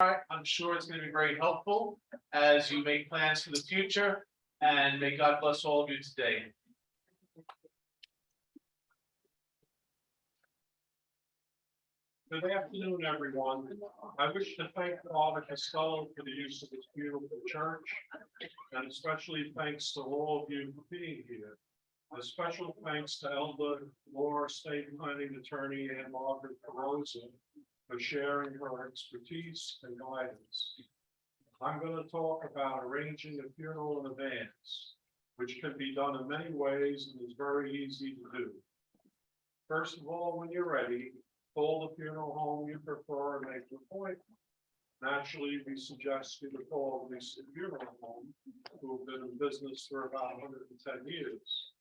I'm sure it's going to be very helpful as you make plans for the future, and may God bless all of you today. Good afternoon, everyone. I wish to thank Father Costello for the use of this beautiful church, and especially thanks to all of you for being here. A special thanks to Elder Laura, State Planning Attorney, and Margaret Carosa for sharing her expertise and guidance. I'm going to talk about arranging a funeral in advance, which can be done in many ways and is very easy to do. First of all, when you're ready, call the funeral home you prefer and make an appointment. Naturally, we suggest you to call the funeral home, who have been in business for about 110 years.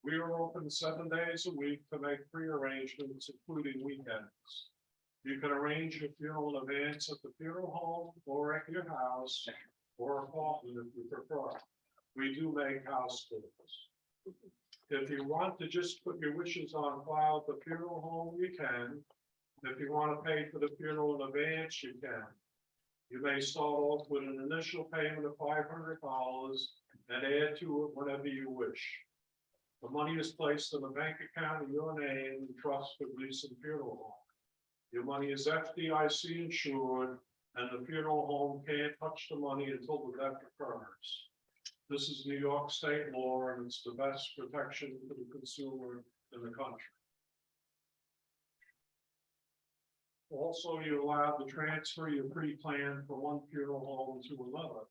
We are open 7 days a week to make pre-arrangements, including weekends. You can arrange your funeral in advance at the funeral home or at your house or apartment if you prefer. We do make house calls. If you want to just put your wishes on file at the funeral home, you can. If you want to pay for the funeral in advance, you can. You may start off with an initial payment of $500 and add to it whenever you wish. The money is placed in a bank account in your name and trust with Gleason Funeral Home. Your money is FDIC insured, and the funeral home can't touch the money until the death occurs. This is New York state law, and it's the best protection for the consumer in the country. Also, you're allowed to transfer your pre-plan from one funeral home to another.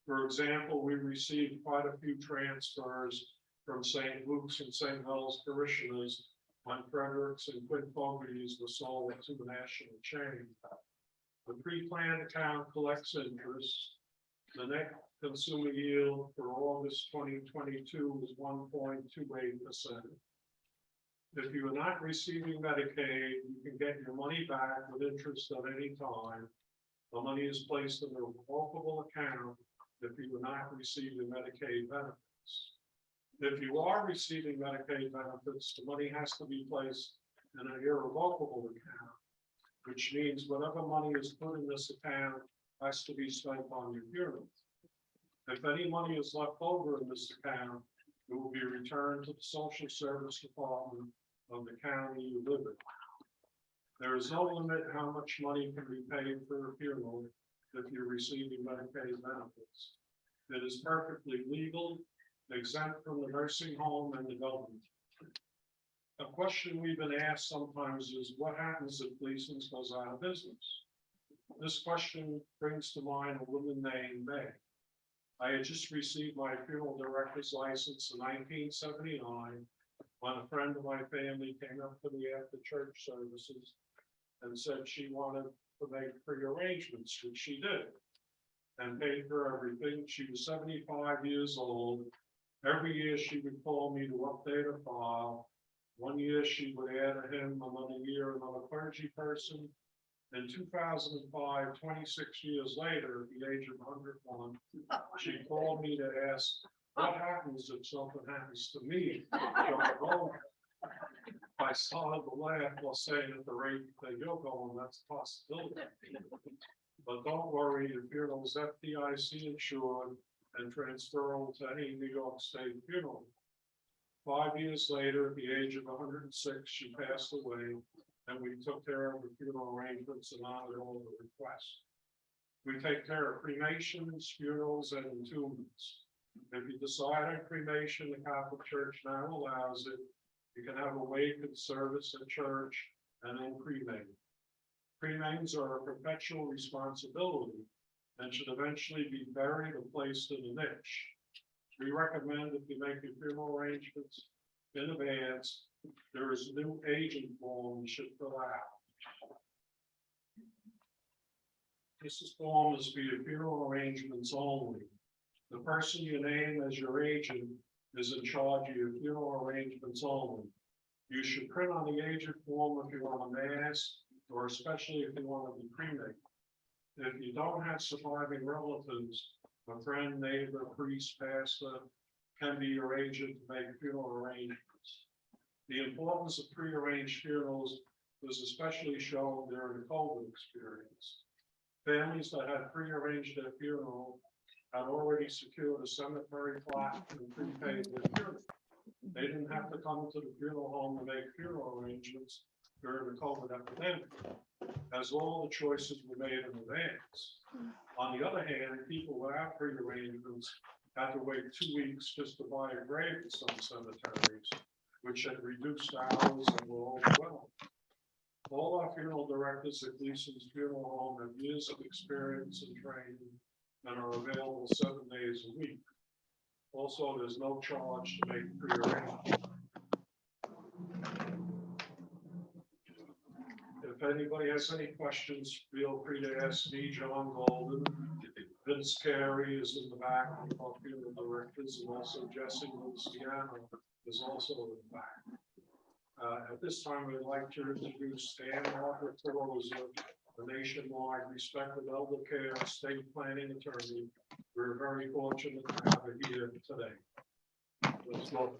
For example, we received quite a few transfers from St. Luke's and St. Helens parishioners when Fredericks and Quinn Fogarty's were sold to the national chain. The pre-planned account collects interest. The net consumer yield for August 2022 is 1.28%. If you are not receiving Medicaid, you can get your money back with interest at any time. The money is placed in a revocable account if you are not receiving Medicaid benefits. If you are receiving Medicaid benefits, the money has to be placed in an irrevocable account, which means whatever money is put in this account has to be spent on your funeral. If any money is left over in this account, it will be returned to the Social Service Department of the county you live in. There is no limit how much money can be paid for a funeral if you're receiving Medicaid benefits. It is perfectly legal, exempt from the nursing home and the government. A question we've been asked sometimes is, what happens if Gleason's goes out of business? This question brings to mind a woman named May. I had just received my funeral director's license in 1979 when a friend of my family came up to me after church services and said she wanted to make pre-arrangements, which she did, and paid for everything. She was 75 years old. Every year she would call me to update her file. One year she would add a him, another year another clergy person. In 2005, 26 years later, at the age of 101, she called me to ask, what happens if something happens to me? I started to laugh while saying at the rate that you're going, that's a possibility. But don't worry, your funeral is FDIC insured and transferable to any New York State funeral. 5 years later, at the age of 106, she passed away, and we took care of the funeral arrangements and honored all the requests. We take care of cremations, funerals, and entombments. If you decide on cremation, the Catholic Church now allows it. You can have a wake and service at church and then cremate. Cremains are a perpetual responsibility and should eventually be buried or placed in a niche. We recommend if you make your funeral arrangements in advance, there is a new agent form you should fill out. This form is for your funeral arrangements only. The person you name as your agent is in charge of your funeral arrangements only. You should print on the agent form if you want a mass, or especially if you want to be cremated. If you don't have surviving relatives, a friend, neighbor, priest, pastor can be your agent to make funeral arrangements. The importance of prearranged funerals was especially shown during the COVID experience. Families that had prearranged their funeral had already secured a cemetery plot and prepaid their funeral. They didn't have to come to the funeral home and make funeral arrangements during the COVID epidemic, as all the choices were made in advance. On the other hand, people without pre-arrangements had to wait 2 weeks just to buy a grave in some cemeteries, which had reduced hours and were overwhelmed. All our funeral directors at Gleason's Funeral Home have years of experience and training and are available 7 days a week. Also, there's no charge to make pre-arrangement. If anybody has any questions, feel free to ask me, John Golden. Vince Carey is in the back, our funeral directors, and also Jesse Luciano is also in the back. At this time, we'd like to introduce Ann Margaret Rosa, the nationwide respected elder care estate planning attorney. We're very fortunate to have her here today. Let's go.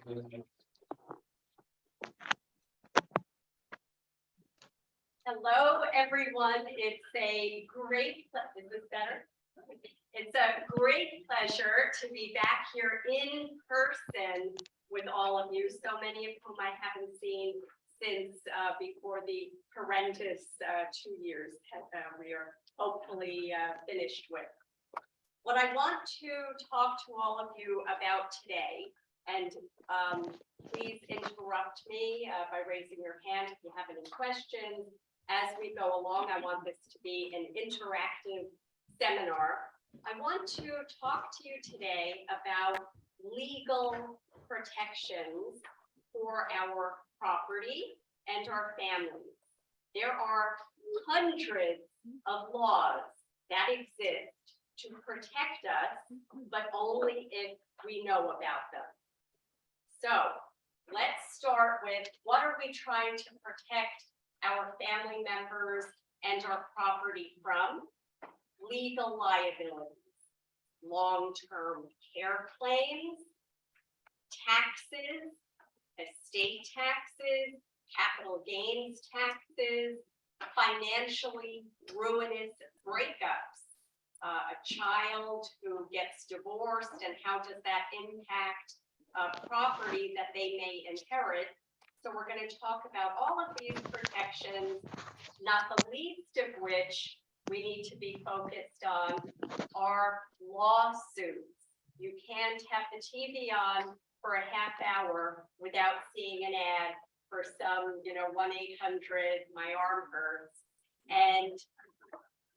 Hello, everyone. It's a great, is this better? It's a great pleasure to be back here in person with all of you, so many of whom I haven't seen since before the horrendous 2 years we are hopefully finished with. What I want to talk to all of you about today, and please interrupt me by raising your hand if you have any questions. As we go along, I want this to be an interactive seminar. I want to talk to you today about legal protections for our property and our families. There are hundreds of laws that exist to protect us, but only if we know about them. So let's start with, what are we trying to protect our family members and our property from? Legal liabilities, long-term care claims, taxes, estate taxes, capital gains taxes, financially ruinous breakups, a child who gets divorced, and how does that impact property that they may inherit. So we're going to talk about all of these protections, not the least of which we need to be focused on are lawsuits. You can't have the TV on for a half hour without seeing an ad for some, 1-800, my arm hurts. And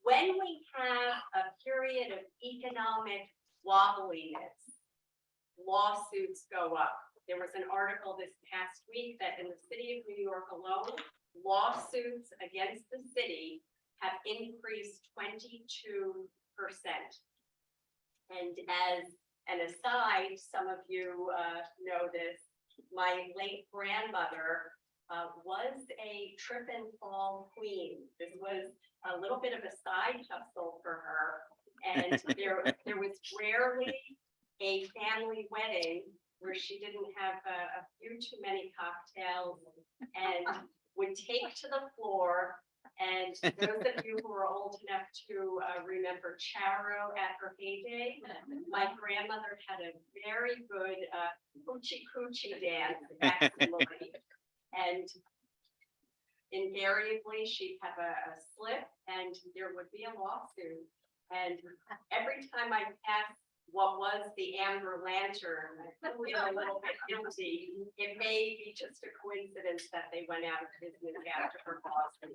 when we have a period of economic wobbliness, lawsuits go up. There was an article this past week that in the city of New York alone, lawsuits against the city have increased 22%. And as an aside, some of you know this, my late grandmother was a trip and fall queen. This was a little bit of a side hustle for her. And there was rarely a family wedding where she didn't have a few too many cocktails and would take to the floor. And those of you who are old enough to remember Charo at her heyday, my grandmother had a very good hoochie coochie dance facsimile. And invariably she'd have a slip and there would be a lawsuit. And every time I passed what was the Amber Lantern, I feel a little bit guilty. It may be just a coincidence that they went out of business after her lawsuit.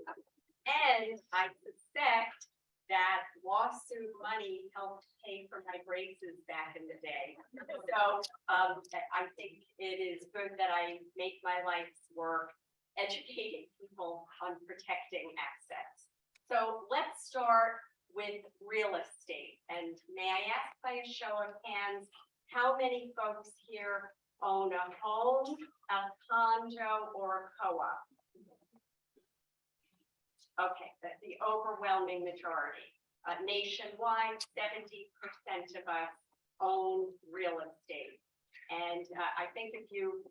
And I suspect that lawsuit money helped pay for my braces back in the day. So I think it is good that I make my life's work educating people on protecting assets. So let's start with real estate. And may I ask by a show of hands, how many folks here own a home, a condo, or a co-op? Okay, the overwhelming majority. Nationwide, 70% of us own real estate. And I think if you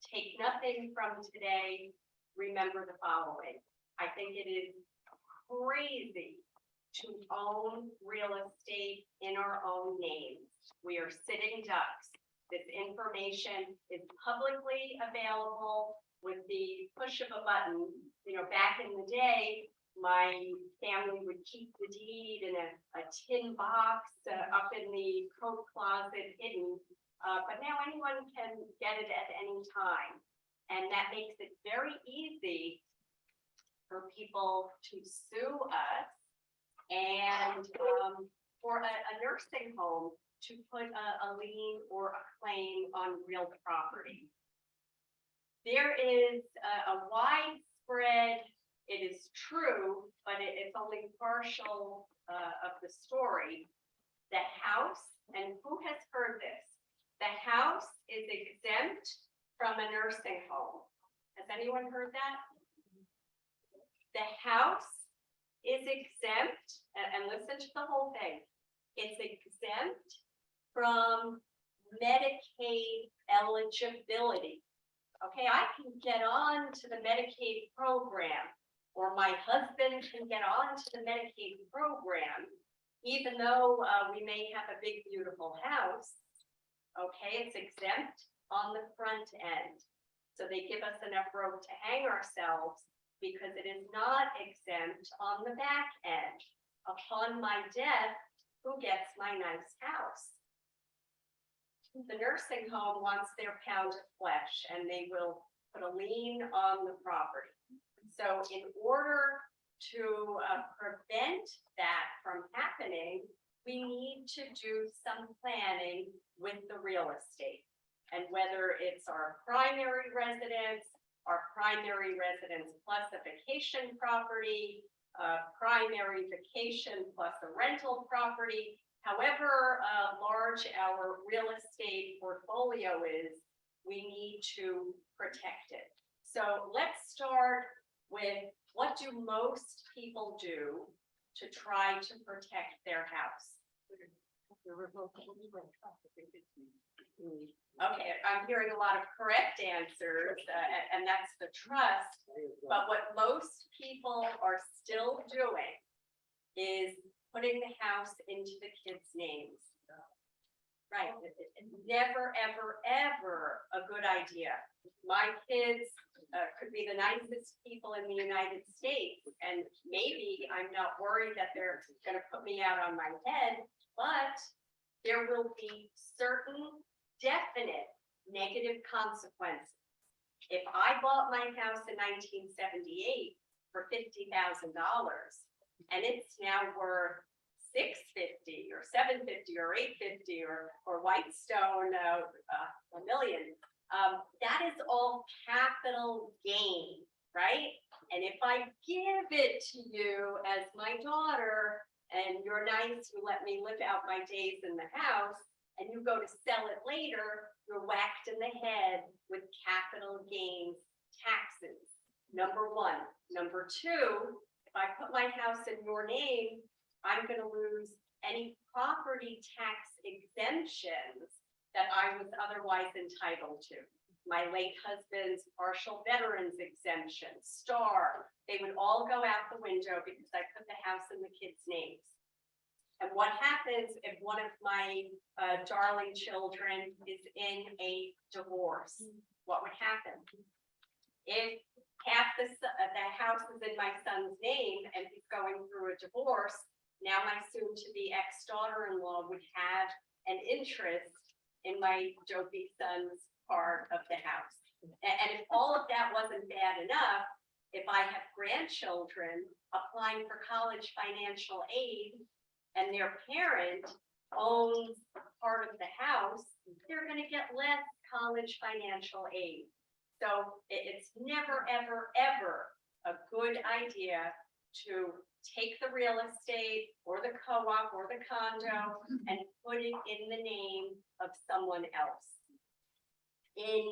take nothing from today, remember the following. I think it is crazy to own real estate in our own names. We are sitting ducks. This information is publicly available with the push of a button. You know, back in the day, my family would keep the deed in a tin box up in the coat closet hidden. But now anyone can get it at any time. And that makes it very easy for people to sue us and for a nursing home to put a lien or a claim on real property. There is a widespread, it is true, but it's only partial of the story. The house, and who has heard this? The house is exempt from a nursing home. Has anyone heard that? The house is exempt, and listen to the whole thing. It's exempt from Medicaid eligibility. Okay, I can get on to the Medicaid program, or my husband can get on to the Medicaid program, even though we may have a big, beautiful house. Okay, it's exempt on the front end. So they give us enough rope to hang ourselves because it is not exempt on the back end. Upon my death, who gets my nice house? The nursing home wants their pound of flesh and they will put a lien on the property. So in order to prevent that from happening, we need to do some planning with the real estate. And whether it's our primary residence plus a vacation property, primary vacation plus a rental property, however large our real estate portfolio is, we need to protect it. So let's start with, what do most people do to try to protect their house? Okay, I'm hearing a lot of correct answers, and that's the trust. But what most people are still doing is putting the house into the kids' names. Right, it's never, ever, ever a good idea. My kids could be the nicest people in the United States, and maybe I'm not worried that they're gonna put me out on my head, but there will be certain definite negative consequences. If I bought my house in 1978 for $50,000 and it's now worth $650 or $750 or $850 or Whitestone $1 million, that is all capital gain, right? And if I give it to you as my daughter and you're nice, you let me live out my days in the house, and you go to sell it later, you're whacked in the head with capital gains taxes. Number one. Number two, if I put my house in your name, I'm going to lose any property tax exemptions that I was otherwise entitled to. My late husband's partial veterans exemption, STAR, they would all go out the window because I put the house in the kids' names. And what happens if one of my darling children is in a divorce? What would happen? If half the house is in my son's name and he's going through a divorce, now my soon-to-be ex-daughter-in-law would have an interest in my dopey son's part of the house. And if all of that wasn't bad enough, if I have grandchildren applying for college financial aid and their parent owns part of the house, they're going to get less college financial aid. So it's never, ever, ever a good idea to take the real estate or the co-op or the condo and put it in the name of someone else. In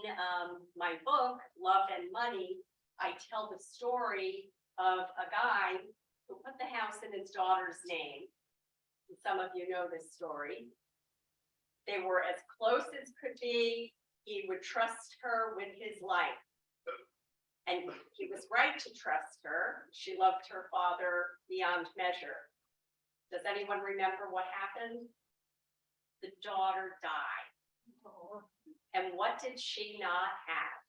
my book, Love and Money, I tell the story of a guy who put the house in his daughter's name. Some of you know this story. They were as close as could be. He would trust her with his life. And he was right to trust her. She loved her father beyond measure. Does anyone remember what happened? The daughter died. And what did she not have?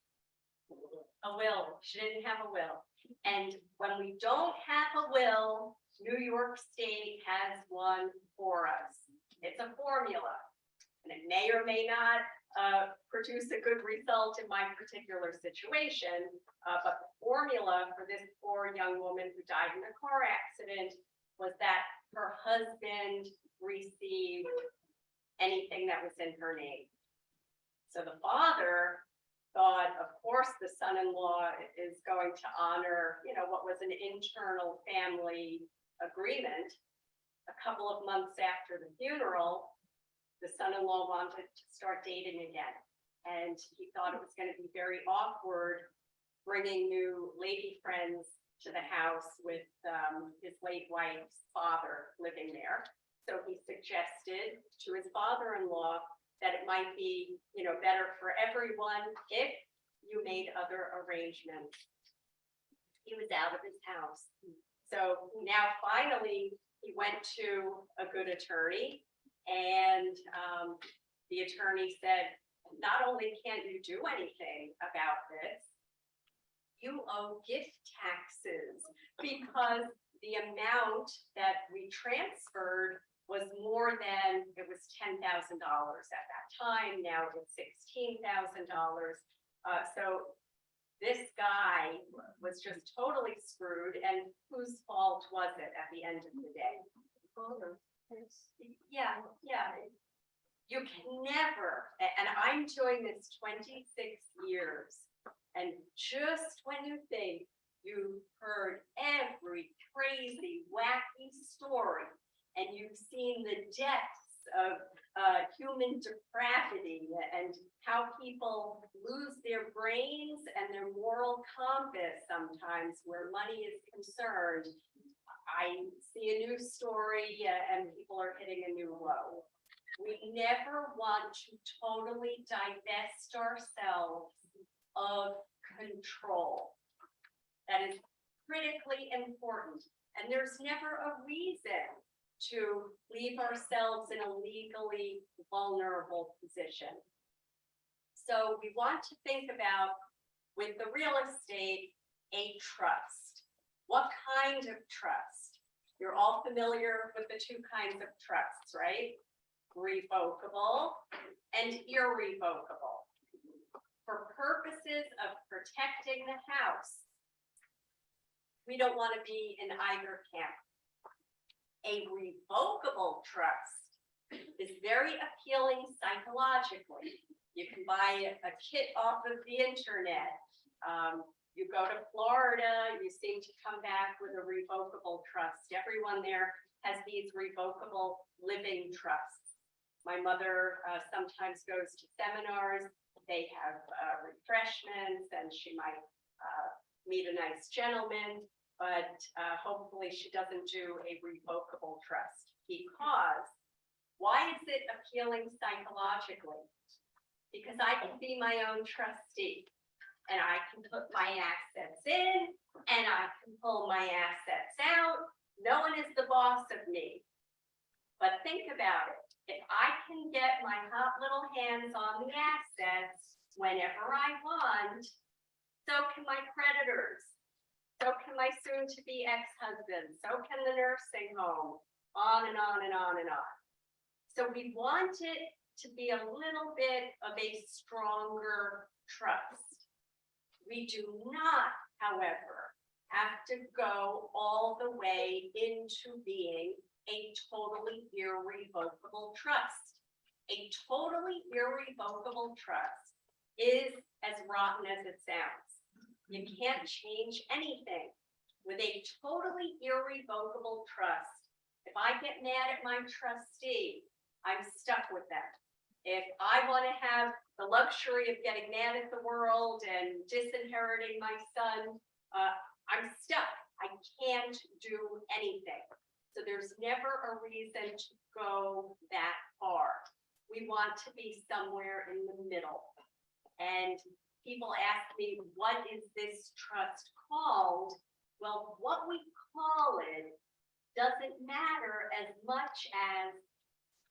A will. She didn't have a will. And when we don't have a will, New York State has one for us. It's a formula. And it may or may not produce a good result in my particular situation. But the formula for this poor young woman who died in a car accident was that her husband received anything that was in her name. So the father thought, of course, the son-in-law is going to honor, what was an internal family agreement. A couple of months after the funeral, the son-in-law wanted to start dating again. And he thought it was going to be very awkward bringing new lady friends to the house with his late wife's father living there. So he suggested to his father-in-law that it might be, better for everyone if you made other arrangements. He was out of his house. So now finally he went to a good attorney, and the attorney said, not only can't you do anything about this, you owe gift taxes because the amount that we transferred was more than, it was $10,000 at that time. Now it's $16,000. So this guy was just totally screwed. And whose fault was it at the end of the day? Yeah. You can never, and I'm doing this 26 years. And just when you think you've heard every crazy, wacky story, and you've seen the depths of human depravity and how people lose their brains and their moral compass sometimes where money is concerned, I see a new story and people are hitting a new low. We never want to totally divest ourselves of control. That is critically important. And there's never a reason to leave ourselves in a legally vulnerable position. So we want to think about, with the real estate, a trust. What kind of trust? You're all familiar with the two kinds of trusts, right? Revocable and irrevocable. For purposes of protecting the house, we don't want to be in either camp. A revocable trust is very appealing psychologically. You can buy a kit off of the internet. You go to Florida, you seem to come back with a revocable trust. Everyone there has these revocable living trusts. My mother sometimes goes to seminars. They have refreshments, and she might meet a nice gentleman. But hopefully she doesn't do a revocable trust. Because why is it appealing psychologically? Because I can be my own trustee, and I can put my assets in, and I can pull my assets out. No one is the boss of me. But think about it. If I can get my hot little hands on the assets whenever I want, so can my creditors. So can my soon-to-be ex-husband, so can the nursing home, on and on and on and on. So we want it to be a little bit of a stronger trust. We do not, however, have to go all the way into being a totally irrevocable trust. A totally irrevocable trust is as rotten as it sounds. You can't change anything. With a totally irrevocable trust, if I get mad at my trustee, I'm stuck with them. If I want to have the luxury of getting mad at the world and disinheriting my son, I'm stuck. I can't do anything. So there's never a reason to go that far. We want to be somewhere in the middle. And people ask me, what is this trust called? Well, what we call it doesn't matter as much as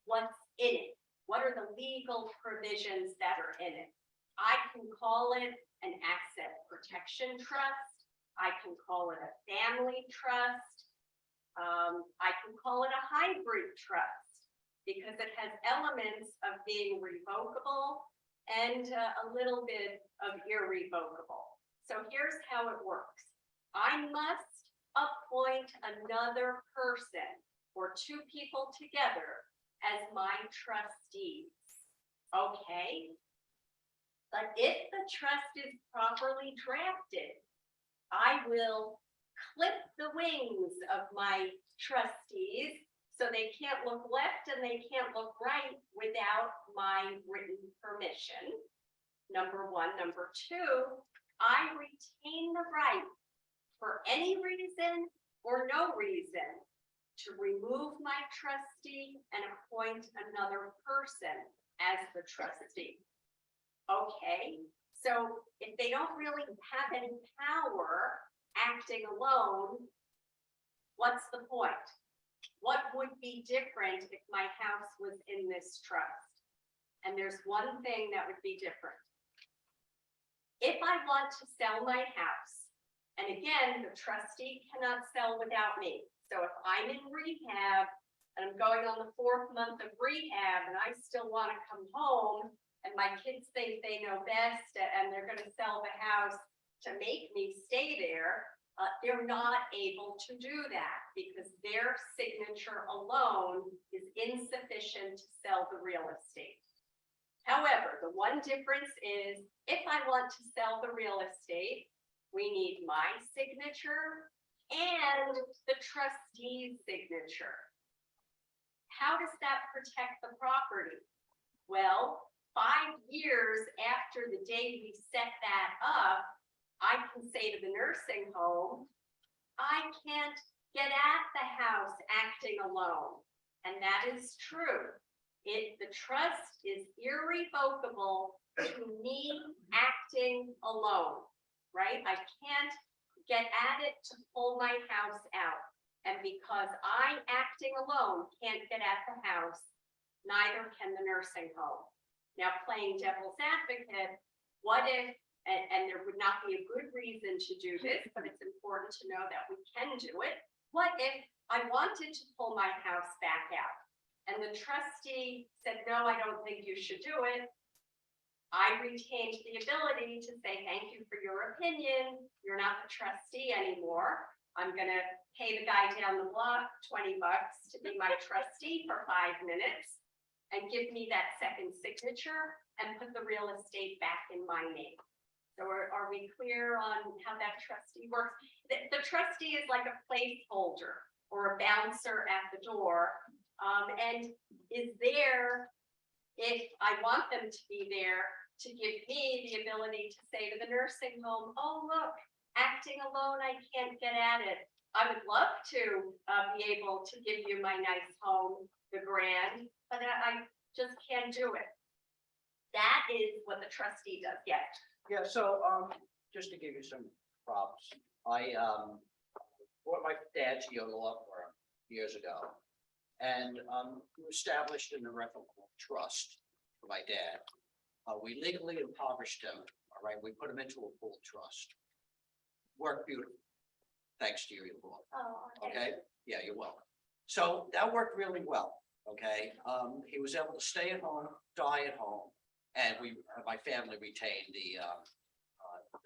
what's in it. What are the legal provisions that are in it? I can call it an asset protection trust. I can call it a family trust. I can call it a hybrid trust because it has elements of being revocable and a little bit of irrevocable. So here's how it works. I must appoint another person or two people together as my trustees. Okay? But if the trust is properly drafted, I will clip the wings of my trustees so they can't look left and they can't look right without my written permission. Number one. Number two, I retain the right for any reason or no reason to remove my trustee and appoint another person as the trustee. Okay, so if they don't really have any power acting alone, what's the point? What would be different if my house was in this trust? And there's one thing that would be different. If I want to sell my house, and again, the trustee cannot sell without me. So if I'm in rehab and I'm going on the 4th month of rehab and I still want to come home and my kids think they know best and they're going to sell the house to make me stay there, they're not able to do that because their signature alone is insufficient to sell the real estate. However, the one difference is if I want to sell the real estate, we need my signature and the trustee's signature. How does that protect the property? Well, 5 years after the day we set that up, I can say to the nursing home, I can't get at the house acting alone. And that is true. The trust is irrevocable to me acting alone, right? I can't get at it to pull my house out. And because I acting alone can't get at the house, neither can the nursing home. Now, playing devil's advocate, what if, and there would not be a good reason to do this, but it's important to know that we can do it. What if I wanted to pull my house back out and the trustee said, no, I don't think you should do it. I retained the ability to say, thank you for your opinion. You're not the trustee anymore. I'm going to pay the guy down the block $20 to be my trustee for 5 minutes and give me that second signature and put the real estate back in my name. So are we clear on how that trustee works? The trustee is like a placeholder or a bouncer at the door, and is there if I want them to be there to give me the ability to say to the nursing home, oh, look, acting alone, I can't get at it. I would love to be able to give you my nice home, the grand, but I just can't do it. That is what the trustee does. Yes. Yeah, so, just to give you some props, I, bought my dad's Yoga law firm years ago. And, we established an irrevocable trust for my dad. We legally impoverished him, all right, we put him into a full trust. Worked beautiful, thanks to your law, Oh, okay? Yeah, you're welcome. So that worked really well, okay? He was able to stay at home, die at home. And my family retained the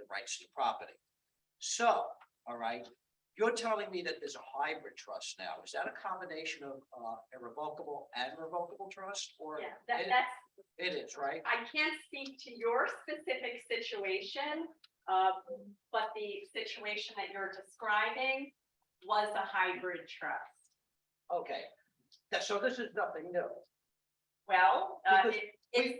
rights to the property. So, all right, you're telling me that there's a hybrid trust now. Is that a combination of irrevocable and revocable trust, or? Yeah, that's. It is, right? I can't speak to your specific situation, but the situation that you're describing was a hybrid trust. Okay, so this is nothing new. Well, Because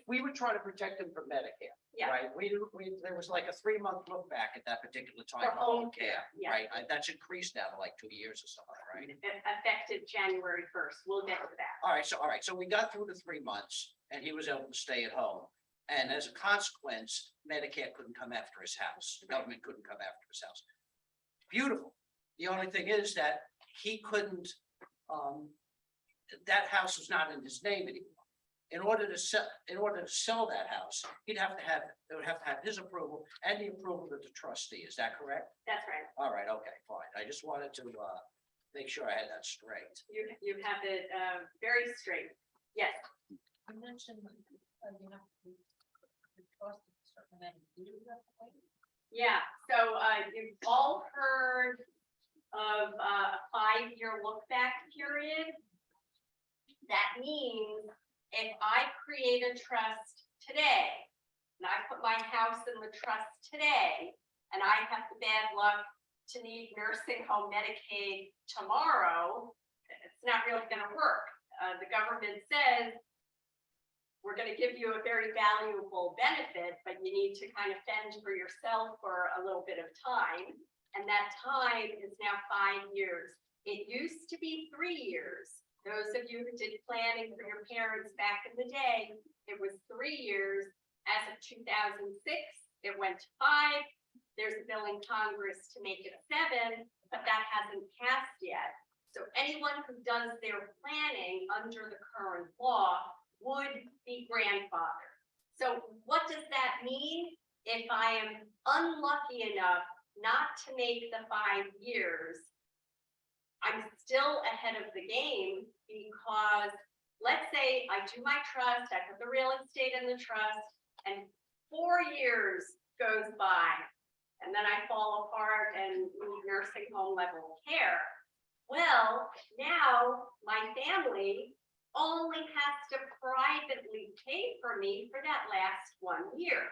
we were trying to protect him from Medicare, yeah. right? There was like a 3-month look back at that particular time. For home care, yeah. Right? That's increased now to like 2 years or something, right? Effective January 1st. We'll get to that. All right, so we got through the 3 months and he was able to stay at home. And as a consequence, Medicare couldn't come after his house. The government couldn't come after his house. Beautiful. The only thing is that he couldn't that house was not in his name anymore. In order to sell that house, it would have to have his approval and the approval of the trustee. Is that correct? That's right. All right, okay, fine. I just wanted to, make sure I had that straight. You have it, very straight. Yes. You mentioned, you have to, the cost of a certain amount of years you have to wait. Yeah, so you've all heard of a 5-year look back period. That means if I create a trust today, and I put my house in the trust today, and I have the bad luck to need nursing home Medicaid tomorrow, it's not really gonna work. The government says, we're gonna give you a very valuable benefit, but you need to kind of fend for yourself for a little bit of time. And that time is now 5 years. It used to be 3 years. Those of you who did planning for your parents back in the day, it was 3 years. As of 2006, it went to 5. There's a bill in Congress to make it 7, but that hasn't passed yet. So anyone who does their planning under the current law would be grandfathered. So what does that mean? If I am unlucky enough not to make the 5 years, I'm still ahead of the game, because let's say I do my trust, I put the real estate in the trust, and 4 years goes by, and then I fall apart and need nursing home level care. Well, now my family only has to privately pay for me for that last 1 year.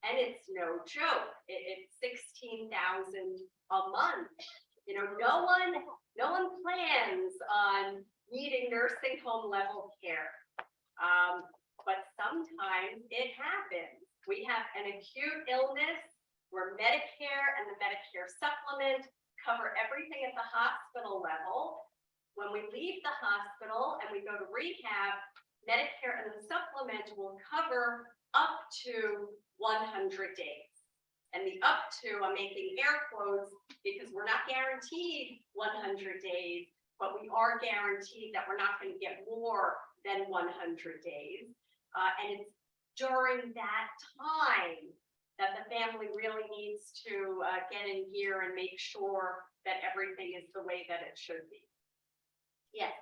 And it's no joke. It's $16,000 a month. You know, no one plans on needing nursing home level care. But sometimes it happens. We have an acute illness where Medicare and the Medicare supplement cover everything at the hospital level. When we leave the hospital and we go to rehab, Medicare and the supplement will cover up to 100 days. And the up to, I'm making air quotes because we're not guaranteed 100 days, but we are guaranteed that we're not going to get more than 100 days. And it's during that time that the family really needs to get in gear and make sure that everything is the way that it should be. Yes.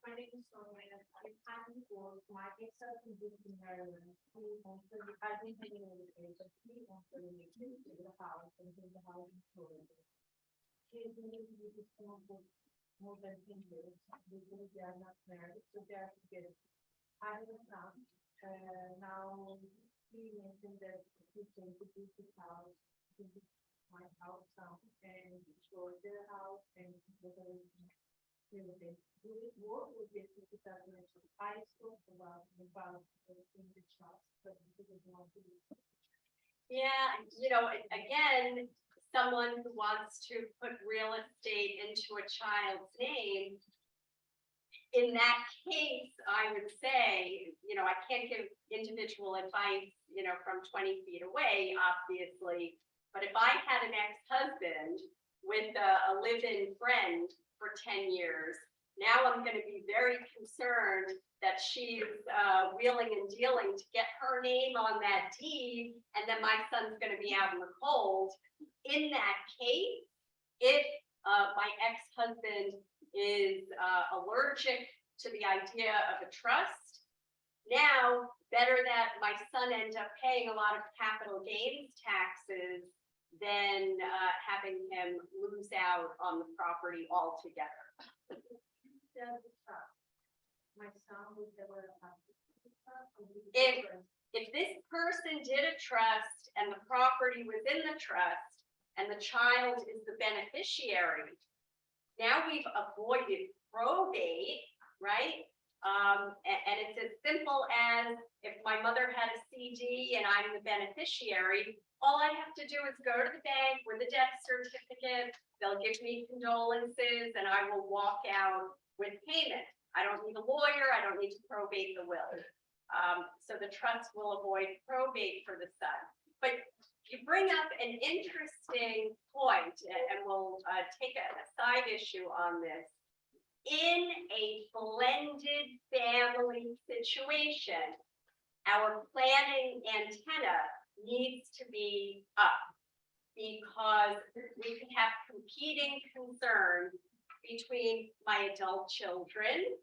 My name is Sonia. I'm for my ex-husband lives in Maryland. I've been hanging over the place, but he wants to make to the house and bring the house in Florida. He's been living with his home for more than 10 years. They are not married, so they are together. I have a son, now he mentioned that he came to do his house, to my house, and destroy their house and what would be I spoke about in the trust, but he didn't want to do so. Yeah, you know, again, someone who wants to put real estate into a child's name, in that case, I would say, you know, I can't give individual advice, you know, from 20 feet away, obviously. But if I had an ex-husband with a live-in friend for 10 years, now I'm going to be very concerned that she's wheeling and dealing to get her name on that deed, and then my son's going to be out in the cold. In that case, if my ex-husband is allergic to the idea of a trust, now better that my son end up paying a lot of capital gains taxes than having him lose out on the property altogether. My son would never have If this person did a trust and the property was in the trust and the child is the beneficiary, now we've avoided probate, right? And it's as simple as if my mother had a CD and I'm the beneficiary, all I have to do is go to the bank with a death certificate. They'll give me condolences and I will walk out with payment. I don't need a lawyer. I don't need to probate the will. So the trust will avoid probate for the son. But you bring up an interesting point, and we'll take a side issue on this. In a blended family situation, our planning antenna needs to be up because we could have competing concerns between my adult children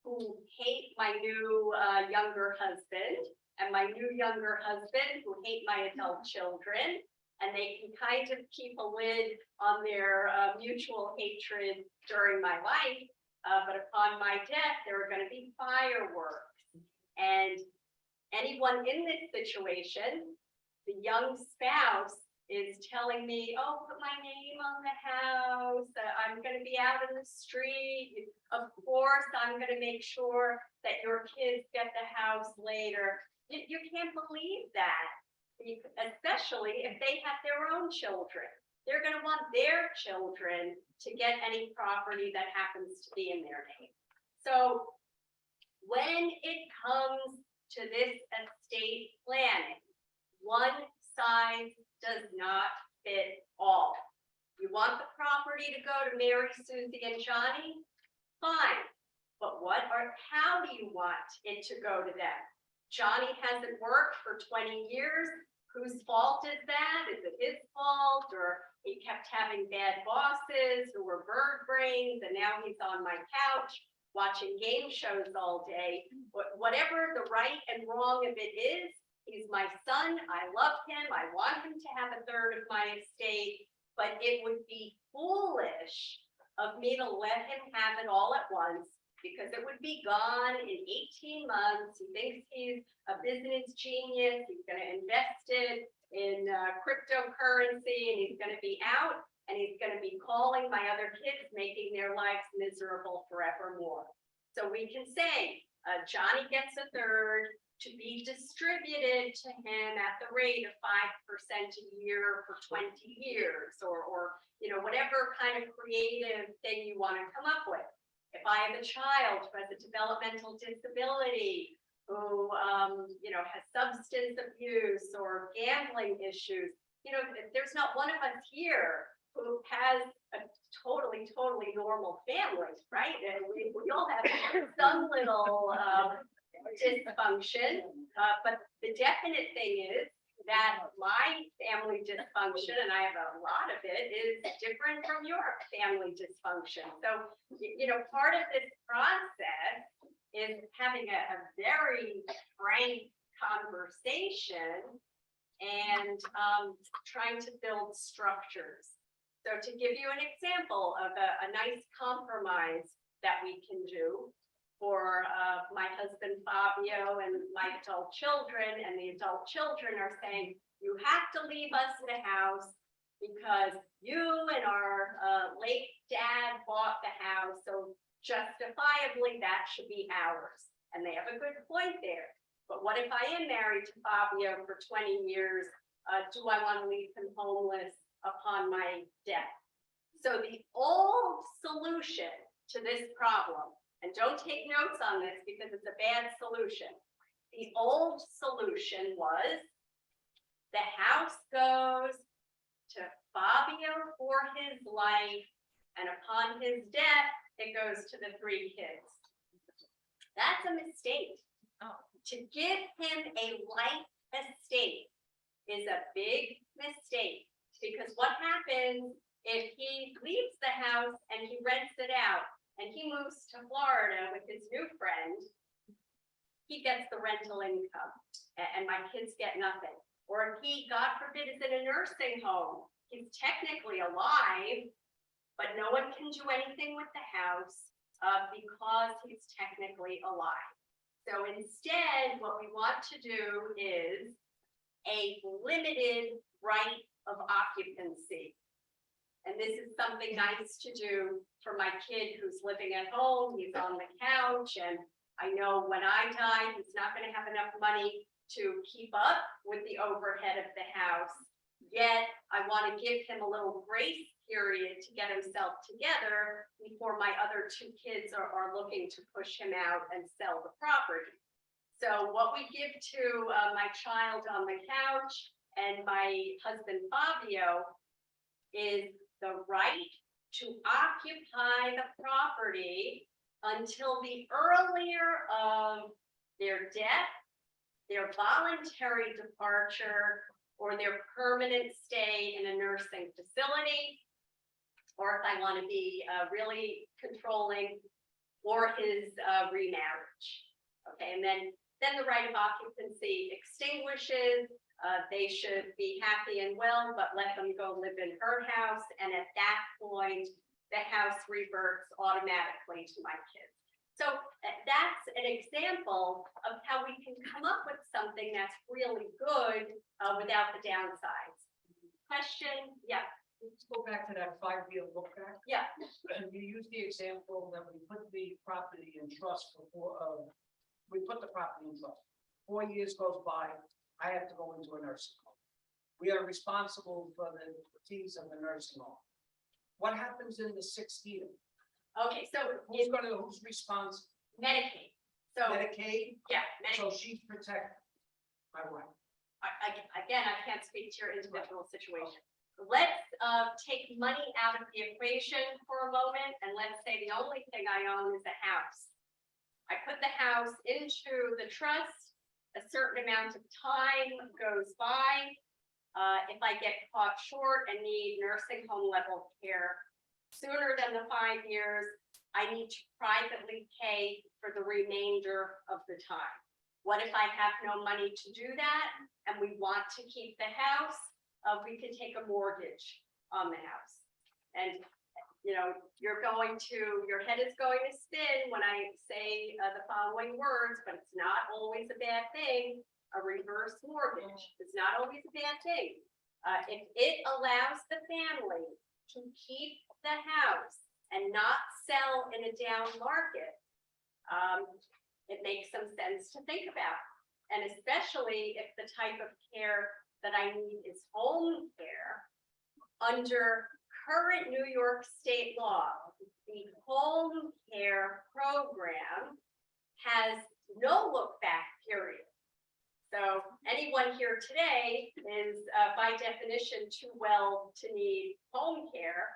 who hate my new younger husband and my new younger husband who hate my adult children. And they can kind of keep a lid on their mutual hatred during my life. But upon my death, there are going to be fireworks. And anyone in this situation, the young spouse is telling me, oh, put my name on the house. I'm going to be out in the street. Of course, I'm going to make sure that your kids get the house later. You can't believe that. Especially if they have their own children. They're going to want their children to get any property that happens to be in their name. So when it comes to this estate planning, one size does not fit all. You want the property to go to Mary, Susie, and Johnny? Fine. But how do you want it to go to them? Johnny hasn't worked for 20 years. Whose fault is that? Is it his fault? Or he kept having bad bosses who were bird brains, and now he's on my couch watching game shows all day. Whatever the right and wrong of it is, he's my son. I love him. I want him to have a third of my estate, but it would be foolish of me to let him have it all at once, because it would be gone in 18 months. He thinks he's a business genius. He's going to invest it in cryptocurrency, and he's going to be out, and he's going to be calling my other kids, making their lives miserable forevermore. So we can say Johnny gets a third to be distributed to him at the rate of 5% a year for 20 years, or whatever kind of creative thing you want to come up with. If I have a child who has a developmental disability, who has substance abuse or gambling issues, there's not one of us here who has a totally normal family, right? And we all have some little dysfunction, but the definite thing is that my family dysfunction, and I have a lot of it, is different from your family dysfunction. So, part of this process is having a very frank conversation and trying to build structures. So to give you an example of a nice compromise that we can do for my husband Fabio and my adult children, and the adult children are saying, you have to leave us the house because you and our late dad bought the house, so justifiably that should be ours. And they have a good point there. But what if I am married to Fabio for 20 years? Do I want to leave him homeless upon my death? So the old solution to this problem, and don't take notes on this because it's a bad solution. The old solution was the house goes to Fabio for his life, and upon his death, it goes to the 3 kids. That's a mistake. To give him a life estate is a big mistake, because what happens if he leaves the house and he rents it out and he moves to Florida with his new friend? He gets the rental income and my kids get nothing. Or if he, God forbid, is in a nursing home, he's technically alive, but no one can do anything with the house because he's technically alive. So instead, what we want to do is a limited right of occupancy. And this is something nice to do for my kid who's living at home. He's on the couch, and I know when I die, he's not going to have enough money to keep up with the overhead of the house. Yet, I want to give him a little grace period to get himself together before my other 2 kids are looking to push him out and sell the property. So what we give to my child on the couch and my husband Fabio, is the right to occupy the property until the earlier of their death, their voluntary departure, or their permanent stay in a nursing facility, or if I want to be really controlling, or his remarriage. Okay, and then the right of occupancy extinguishes. They should be happy and well, but let them go live in her house. And at that point, the house reverts automatically to my kids. So that's an example of how we can come up with something that's really good without the downsides. Question? Yeah, Let's go back to that 5-year look back. yeah, And you used the example that we put the property in trust we put the property in trust. 4 years goes by, I have to go into a nursing home. We are responsible for the fees of the nursing home. What happens in the 6th year? okay, so Who's responsible? Medicaid. So, Medicaid? yeah, So Medicaid. she's protected. My wife. Again, I can't speak to your individual situation. Let's take money out of the equation for a moment, and let's say the only thing I own is a house. I put the house into the trust, a certain amount of time goes by. If I get caught short and need nursing home level care sooner than the 5 years, I need to privately pay for the remainder of the time. What if I have no money to do that and we want to keep the house? We can take a mortgage on the house. And, you know, your head is going to spin when I say the following words, but it's not always a bad thing. A reverse mortgage is not always a bad thing. If it allows the family to keep the house and not sell in a down market, it makes some sense to think about. And especially if the type of care that I need is home care. Under current New York state law, the home care program has no look back period. So anyone here today is by definition too well to need home care.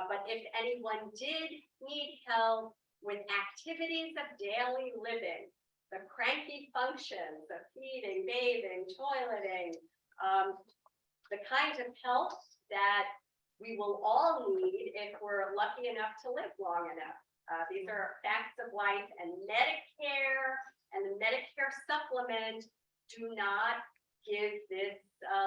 But if anyone did need help with activities of daily living, the cranky functions of feeding, bathing, toileting, the kind of help that we will all need if we're lucky enough to live long enough. These are facts of life, and Medicare and the Medicare supplement do not give this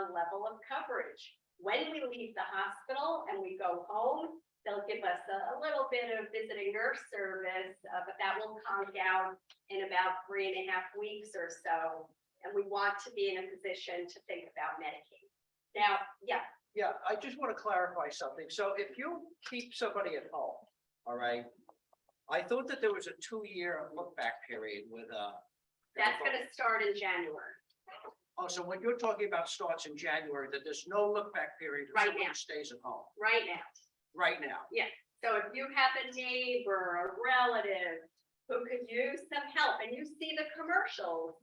level of coverage. When we leave the hospital and we go home, they'll give us a little bit of visiting nurse service, but that will conk out in about 3.5 weeks or so. And we want to be in a position to think about Medicaid. Now, yeah. Yeah, I just want to clarify something. So if you keep somebody at home, all right, I thought that there was a 2-year look back period with That's going to start in January. Oh, so when you're talking about starts in January, that there's no look back period if Right somebody now. stays at home Right now. right now. So if you have a neighbor, a relative who could use some help, and you see the commercials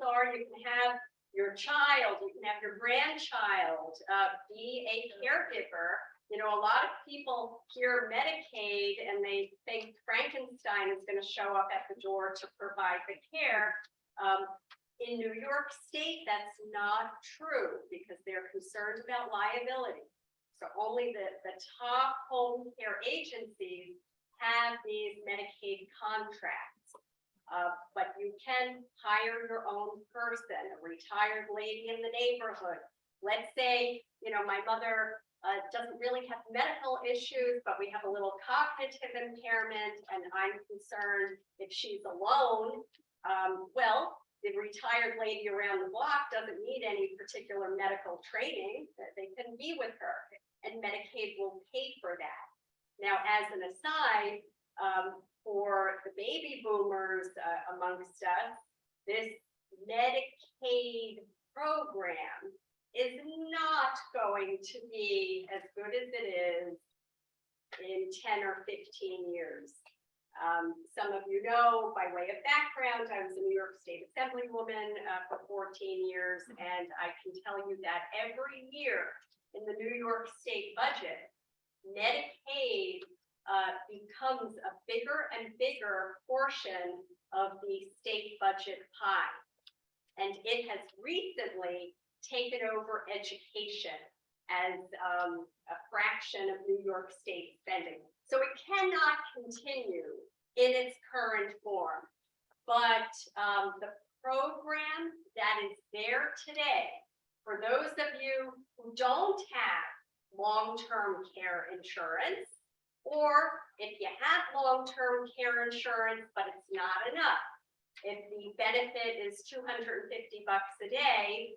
are you can have your child, you can have your grandchild be a caregiver. You know, a lot of people hear Medicaid and they think Frankenstein is going to show up at the door to provide the care. In New York State, that's not true because they're concerned about liability. So only the top home care agencies have these Medicaid contracts. But you can hire your own person, a retired lady in the neighborhood. Let's say, you know, my mother doesn't really have medical issues, but we have a little cognitive impairment, and I'm concerned if she's alone. Well, the retired lady around the block doesn't need any particular medical training. They can be with her, and Medicaid will pay for that. Now, as an aside, for the baby boomers amongst us, this Medicaid program is not going to be as good as it is in 10 or 15 years. Some of you know, by way of background, I was a New York State Assemblywoman for 14 years, and I can tell you that every year in the New York State budget, Medicaid becomes a bigger and bigger portion of the state budget pie. And it has recently taken over education as a fraction of New York State spending. So it cannot continue in its current form. But the program that is there today, for those of you who don't have long-term care insurance, or if you have long-term care insurance, but it's not enough, if the benefit is $250 a day,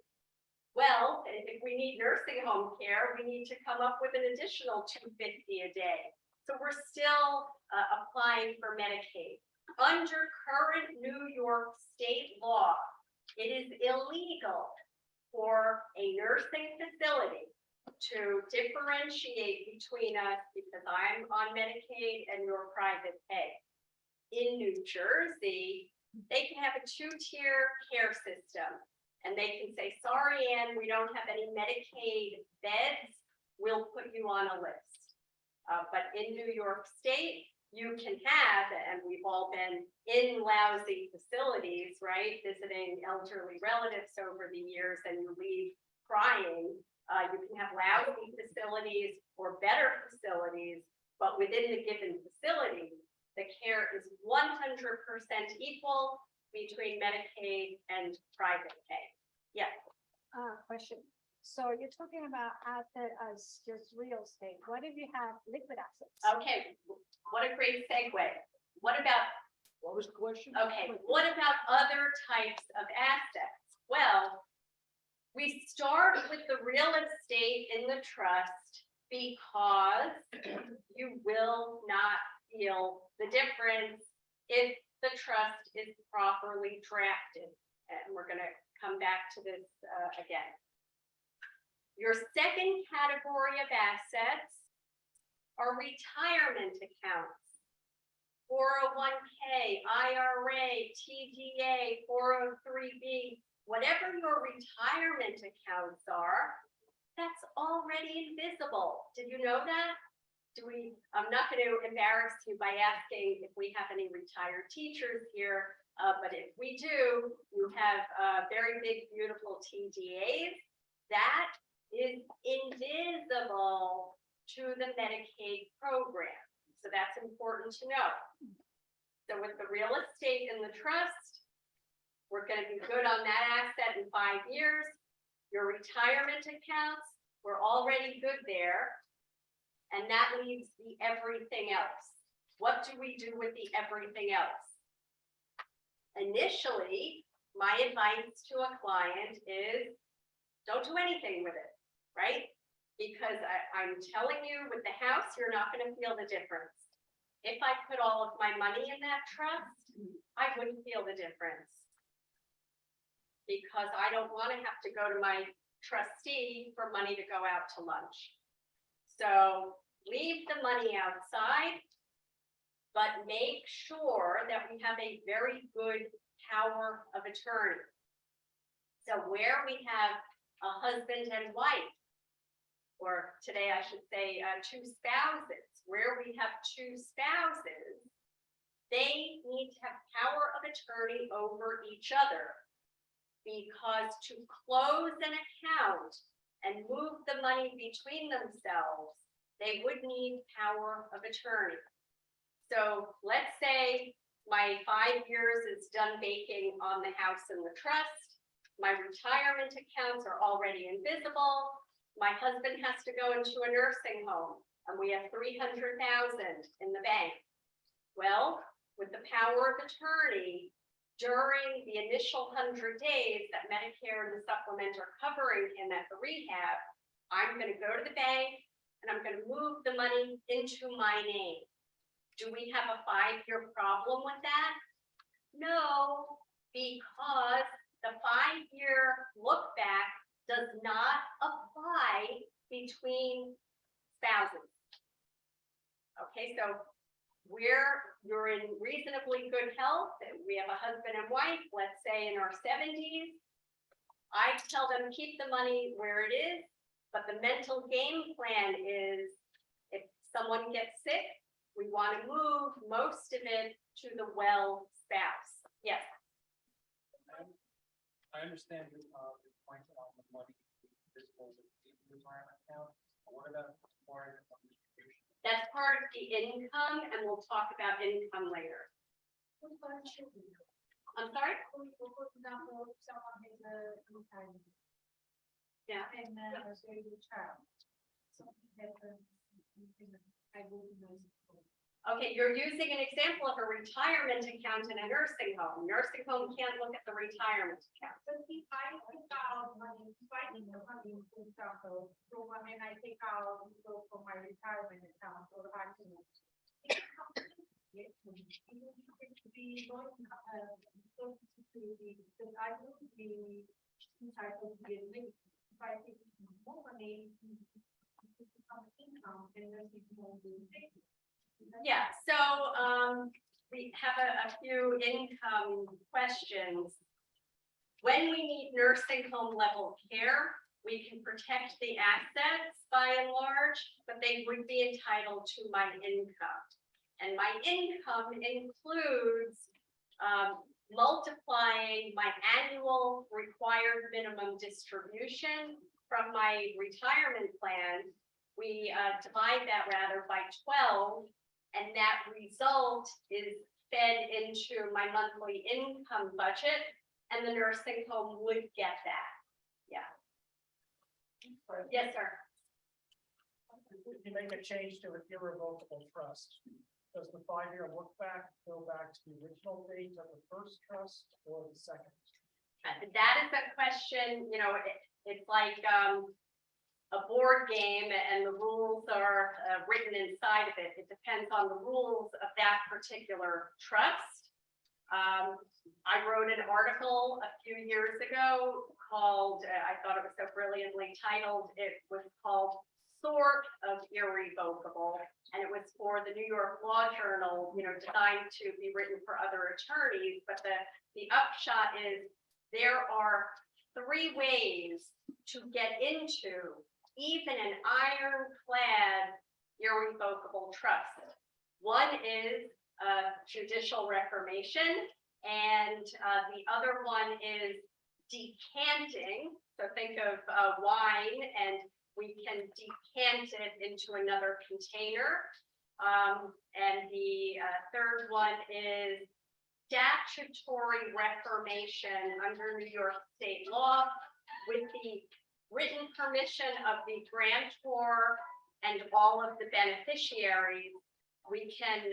well, if we need nursing home care, we need to come up with an additional $250 a day. So we're still applying for Medicaid. Under current New York State law, it is illegal for a nursing facility to differentiate between us because I'm on Medicaid and you're private pay. In New Jersey, they can have a two-tier care system. And they can say, sorry, Ann, we don't have any Medicaid beds. We'll put you on a list. But in New York State, you can have, and we've all been in lousy facilities, right? Visiting elderly relatives over the years and you leave crying. You can have lousy facilities or better facilities, but within the given facility, the care is 100% equal between Medicaid and private pay. Yes. Question. So you're talking about asset as just real estate. What if you have liquid assets? Okay, what a great segue. What about, What was the question? okay, what about other types of assets? Well, we start with the real estate in the trust because you will not feel the difference if the trust is properly drafted. And we're going to come back to this again. Your second category of assets are retirement accounts, 401k, IRA, TDA, 403b, whatever your retirement accounts are, that's already invisible. Did you know that? I'm not going to embarrass you by asking if we have any retired teachers here, but if we do, you have very big, beautiful TDAs. That is invisible to the Medicaid program. So that's important to know. So with the real estate and the trust, we're going to be good on that asset in 5 years. Your retirement accounts, we're already good there. And that leaves the everything else. What do we do with the everything else? Initially, my advice to a client is don't do anything with it, right? Because I'm telling you, with the house, you're not going to feel the difference. If I put all of my money in that trust, I wouldn't feel the difference. Because I don't want to have to go to my trustee for money to go out to lunch. So leave the money outside, but make sure that we have a very good power of attorney. So where we have a husband and wife, or today I should say two spouses, where we have two spouses, they need to have power of attorney over each other. Because to close an account and move the money between themselves, they would need power of attorney. So let's say my 5 years is done baking on the house and the trust. My retirement accounts are already invisible. My husband has to go into a nursing home and we have $300,000 in the bank. Well, with the power of attorney, during the initial 100 days that Medicare and the supplement are covering him at the rehab, I'm going to go to the bank and I'm going to move the money into my name. Do we have a 5-year problem with that? No, because the 5-year look back does not apply between spouses. Okay, so you're in reasonably good health, and we have a husband and wife, let's say in our 70s. I tell them, keep the money where it is, but the mental game plan is if someone gets sick, we want to move most of it to the well spouse. Yes, I understand your point on the money visible as a retirement account. What about foreign income distribution? that's part of the income, and we'll talk about income later. What about children? I'm sorry? For example, someone has a retirement. Yeah. And as a child. Something happens. I will be nice. Okay, you're using an example of a retirement account in a nursing home. Nursing home can't look at the retirement account. But if I take out money, fighting the money, for example, so when I take out, so from my retirement account or I can. It would be going, social security, because I would be entitled to get rid. If I take more money, it's become income and then it's more than. Yeah, so we have a few income questions. When we need nursing home level care, we can protect the assets by and large, but they would be entitled to my income. And my income includes multiplying my annual required minimum distribution from my retirement plan. We divide that rather by 12, and that result is fed into my monthly income budget, and the nursing home would get that. Yeah. Yes, sir. If you make a change to an irrevocable trust, does the 5-year look back go back to the original date of the first trust or the second? That is a question, it's like a board game and the rules are written inside of it. It depends on the rules of that particular trust. I wrote an article a few years ago called, I thought it was so brilliantly titled, it was called Sort of Irrevocable. And it was for the New York Law Journal, designed to be written for other attorneys. But the upshot is there are 3 ways to get into even an ironclad irrevocable trust. One is judicial reformation, and the other one is decanting. So think of wine, and we can decant it into another container. And the third one is statutory reformation under New York state law with the written permission of the grantor and all of the beneficiaries. We can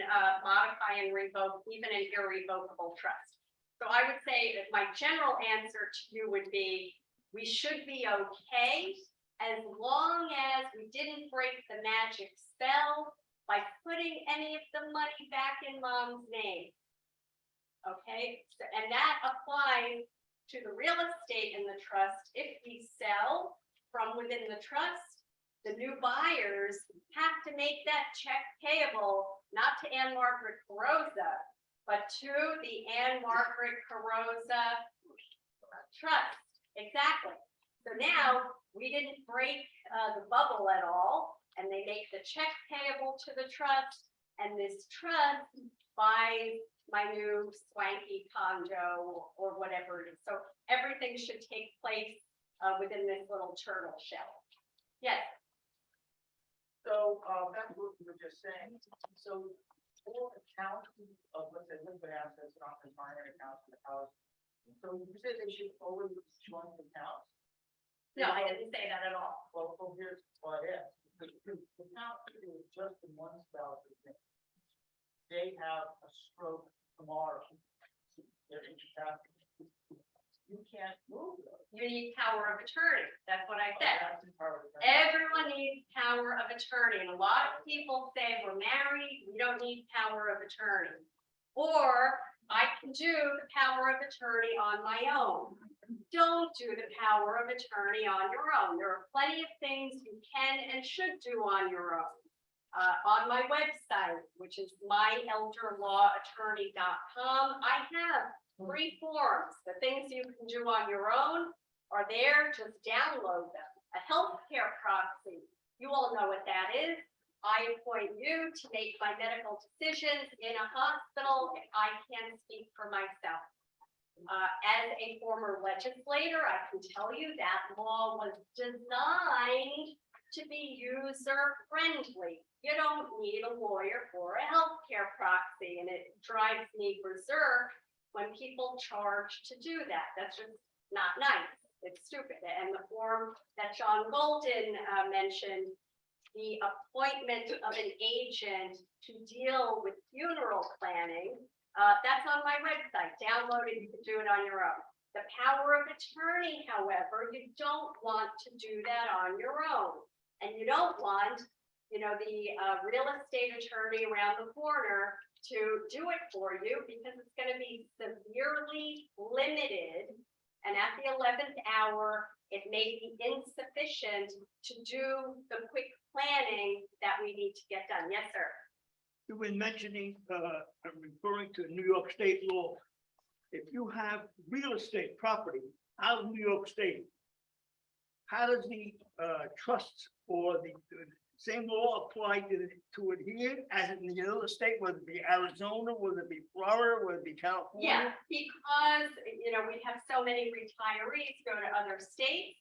modify and revoke even an irrevocable trust. So I would say that my general answer to you would be, we should be okay as long as we didn't break the magic spell by putting any of the money back in mom's name. Okay, and that applies to the real estate in the trust. If we sell from within the trust, the new buyers have to make that check payable, not to Anne Margaret Carosa, but to the Anne Margaret Carosa Trust. Exactly. So now we didn't break the bubble at all, and they make the check payable to the trust, and this trust buys my new swanky condo or whatever it is. So everything should take place within this little turtle shell. Yes. So, that's what you were just saying. So, all accounts of, let's say, liquid assets, not retirement accounts in the house. So you said they should always join accounts? No, I didn't say that at all. Well, here's why I asked. The account is just in one spouse's name. They have a stroke tomorrow. They're incapacitated. You can't move those. You need power of attorney. That's what I said. That's entirely right. Everyone needs power of attorney. And a lot of people say we're married, we don't need power of attorney. Or I can do the power of attorney on my own. Don't do the power of attorney on your own. There are plenty of things you can and should do on your own. On my website, which is myelderlaw.attorney.com, I have 3 forms. The things you can do on your own are there, just download them. A healthcare proxy, you all know what that is. I appoint you to make my medical decisions in a hospital if I can't speak for myself. As a former legislator, I can tell you that law was designed to be user-friendly. You don't need a lawyer for a healthcare proxy, and it drives me berserk when people charge to do that. That's just not nice. It's stupid. And the form that John Golden mentioned, the appointment of an agent to deal with funeral planning, that's on my website. Download it, you can do it on your own. The power of attorney, however, you don't want to do that on your own. And you don't want, the real estate attorney around the corner to do it for you, because it's going to be severely limited. And at the 11th hour, it may be insufficient to do the quick planning that we need to get done. Yes, sir. You've been mentioning, I'm referring to New York State law. If you have real estate property out of New York State, how does the trusts or the same law apply to it here as in the other state, whether it be Arizona, whether it be Florida, whether it be California? Yeah, because, we have so many retirees go to other states.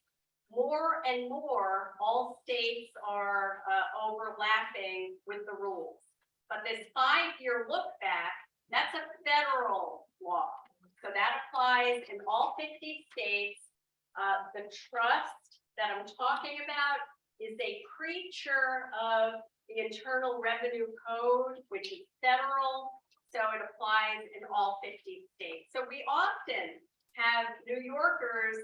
More and more, all states are overlapping with the rules. But this 5-year look back, that's a federal law. So that applies in all 50 states. The trust that I'm talking about is a creature of the Internal Revenue Code, which is federal. So it applies in all 50 states. So we often have New Yorkers,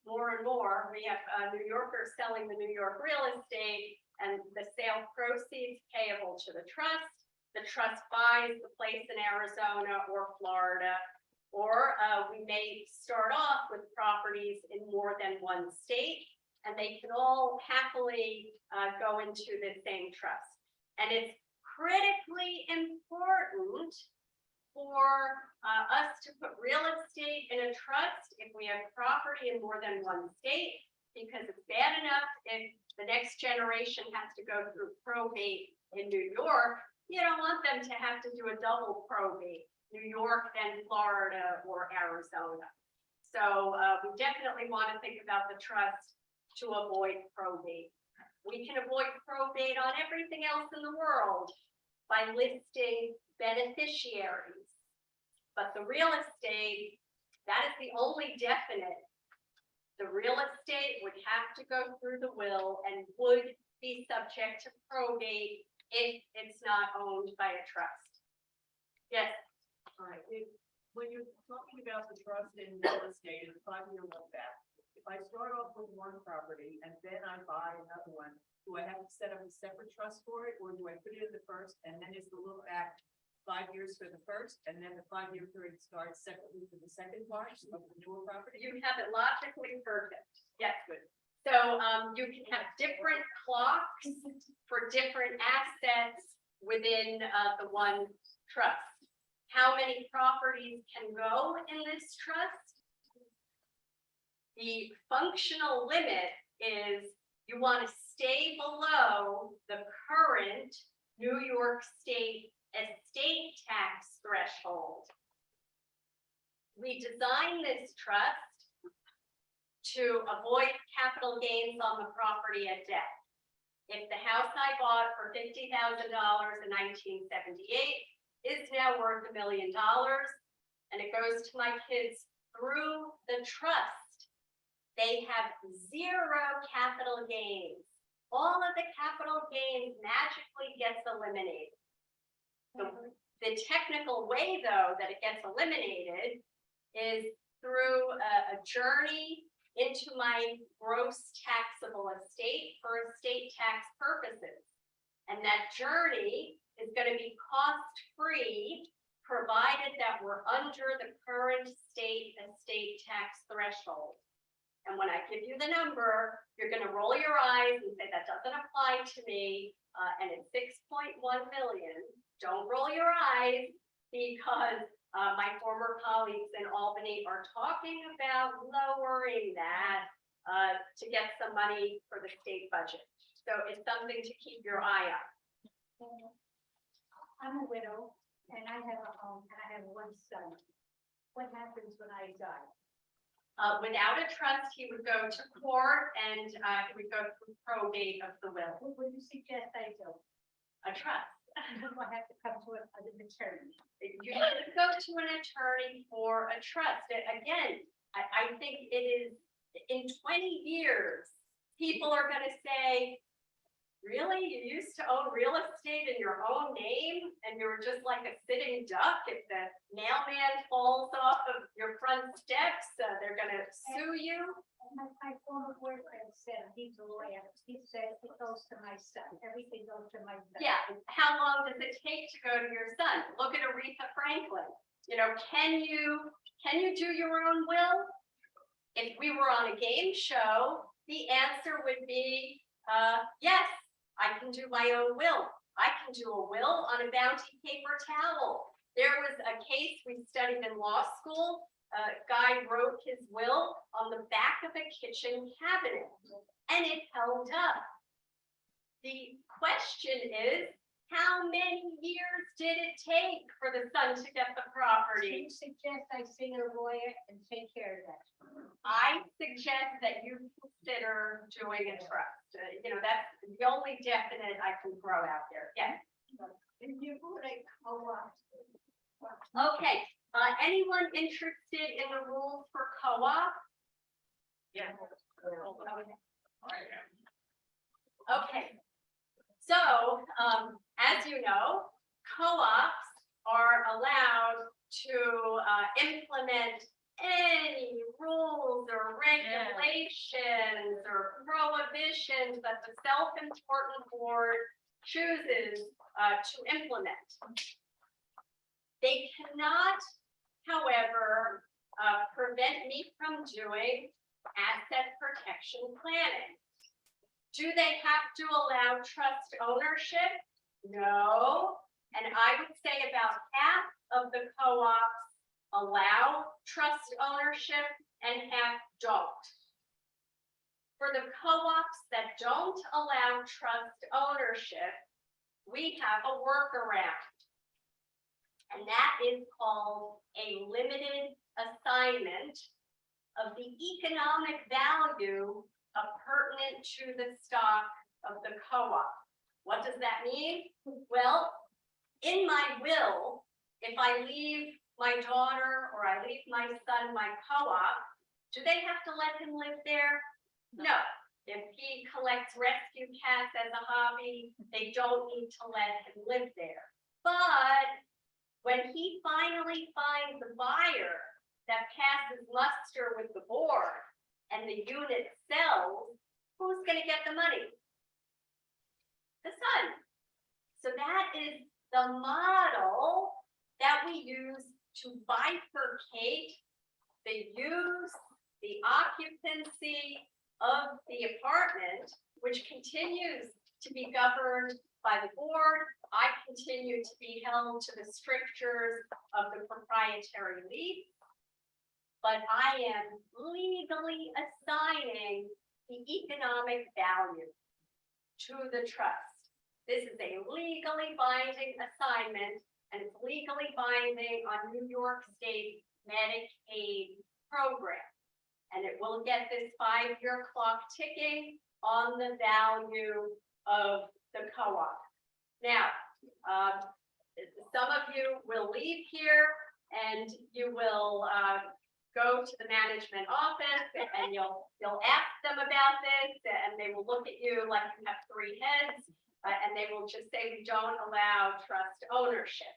more and more, we have New Yorkers selling the New York real estate, and the sale proceeds payable to the trust. The trust buys the place in Arizona or Florida, or we may start off with properties in more than one state, and they can all happily go into the same trust. And it's critically important for us to put real estate in a trust if we have property in more than one state, because it's bad enough if the next generation has to go through probate in New York. You don't want them to have to do a double probate, New York and Florida or Arizona. So we definitely want to think about the trust to avoid probate. We can avoid probate on everything else in the world by listing beneficiaries. But the real estate, that is the only definite. The real estate would have to go through the will and would be subject to probate if it's not owned by a trust. Yes. All right, when you're talking about the trust in real estate and 5-year look back, if I start off with one property and then I buy another one, do I have to set up a separate trust for it, or do I put it in the first and then is the look back 5 years for the first, and then the 5-year period starts separately for the second part of the newer property? You have it logically perfect. Yes, good. So you can have different clocks for different assets within the one trust. How many properties can go in this trust? The functional limit is you want to stay below the current New York State estate tax threshold. We designed this trust to avoid capital gains on the property at death. If the house I bought for $50,000 in 1978 is now worth $1 million, and it goes to my kids through the trust, they have zero capital gains. All of the capital gains magically gets eliminated. The technical way, though, that it gets eliminated is through a journey into my gross taxable estate for estate tax purposes. And that journey is going to be cost-free, provided that we're under the current state estate tax threshold. And when I give you the number, you're gonna roll your eyes and say, that doesn't apply to me, and it's 6.1 million. Don't roll your eyes, because my former colleagues in Albany are talking about lowering that to get some money for the state budget. So it's something to keep your eye on. I'm a widow and I have a home and I have one son. What happens when I die? Without a trust, he would go to court and he would go through probate of the will. What would you suggest I do? A trust. Do I have to come to an attorney? You should go to an attorney for a trust. Again, I think it is, in 20 years, people are gonna say, really? You used to own real estate in your own name and you were just like a sitting duck? If the mailman falls off of your front steps, they're gonna sue you? My former boyfriend said, he's a lawyer, he said it goes to my son, everything goes to my son. Yeah, how long does it take to go to your son? Look at Aretha Franklin. You know, can you do your own will? If we were on a game show, the answer would be, yes, I can do my own will. I can do a will on a Bounty paper towel. There was a case we studied in law school. A guy wrote his will on the back of a kitchen cabinet, and it held up. The question is, how many years did it take for the son to get the Do property? you suggest I see a lawyer and take care of that? I suggest that you consider doing a trust. You know, that's the only definite I can throw out there. Yes. If you would, Okay. Anyone interested in the rules for co-op? Yeah. Okay. So, as you know, co-ops are allowed to implement any rules or regulations or prohibitions that the self-important board chooses to implement. They cannot, however, prevent me from doing asset protection planning. Do they have to allow trust ownership? No. And I would say about half of the co-ops allow trust ownership and half don't. For the co-ops that don't allow trust ownership, we have a workaround. And that is called a limited assignment of the economic value pertinent to the stock of the co-op. What does that mean? Well, in my will, if I leave my daughter or I leave my son my co-op, do they have to let him live there? No. If he collects rescue cats as a hobby, they don't need to let him live there. But when he finally finds a buyer that passes muster with the board and the unit sells, who's going to get the money? The son. So that is the model that we use to bifurcate the use, the occupancy of the apartment, which continues to be governed by the board. I continue to be held to the strictures of the proprietary lease, but I am legally assigning the economic value to the trust. This is a legally binding assignment, and it's legally binding on New York State Medicaid program. And it will get this 5-year clock ticking on the value of the co-op. Now, some of you will leave here and you will go to the management office and you'll ask them about this, and they will look at you like you have 3 heads, and they will just say, we don't allow trust ownership.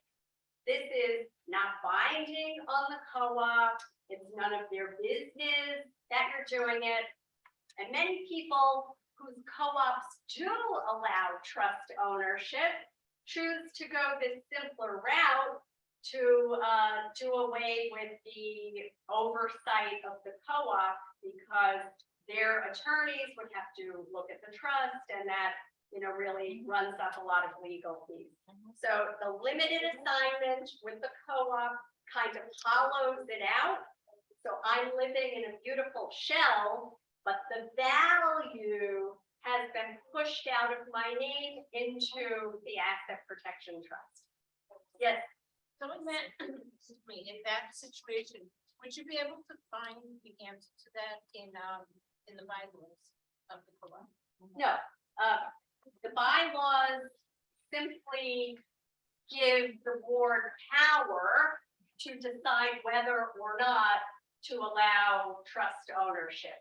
This is not binding on the co-op. It's none of their business that you're doing it. And many people whose co-ops do allow trust ownership choose to go this simpler route do away with the oversight of the co-op because their attorneys would have to look at the trust and that, really runs up a lot of legal fees. So the limited assignment with the co-op kind of hollows it out. So I'm living in a beautiful shell, but the value has been pushed out of my name into the asset protection trust. Yes, So in that, excuse me, in that situation, would you be able to find the answer to that in the bylaws of the co-op? no, the bylaws simply give the board power to decide whether or not to allow trust ownership.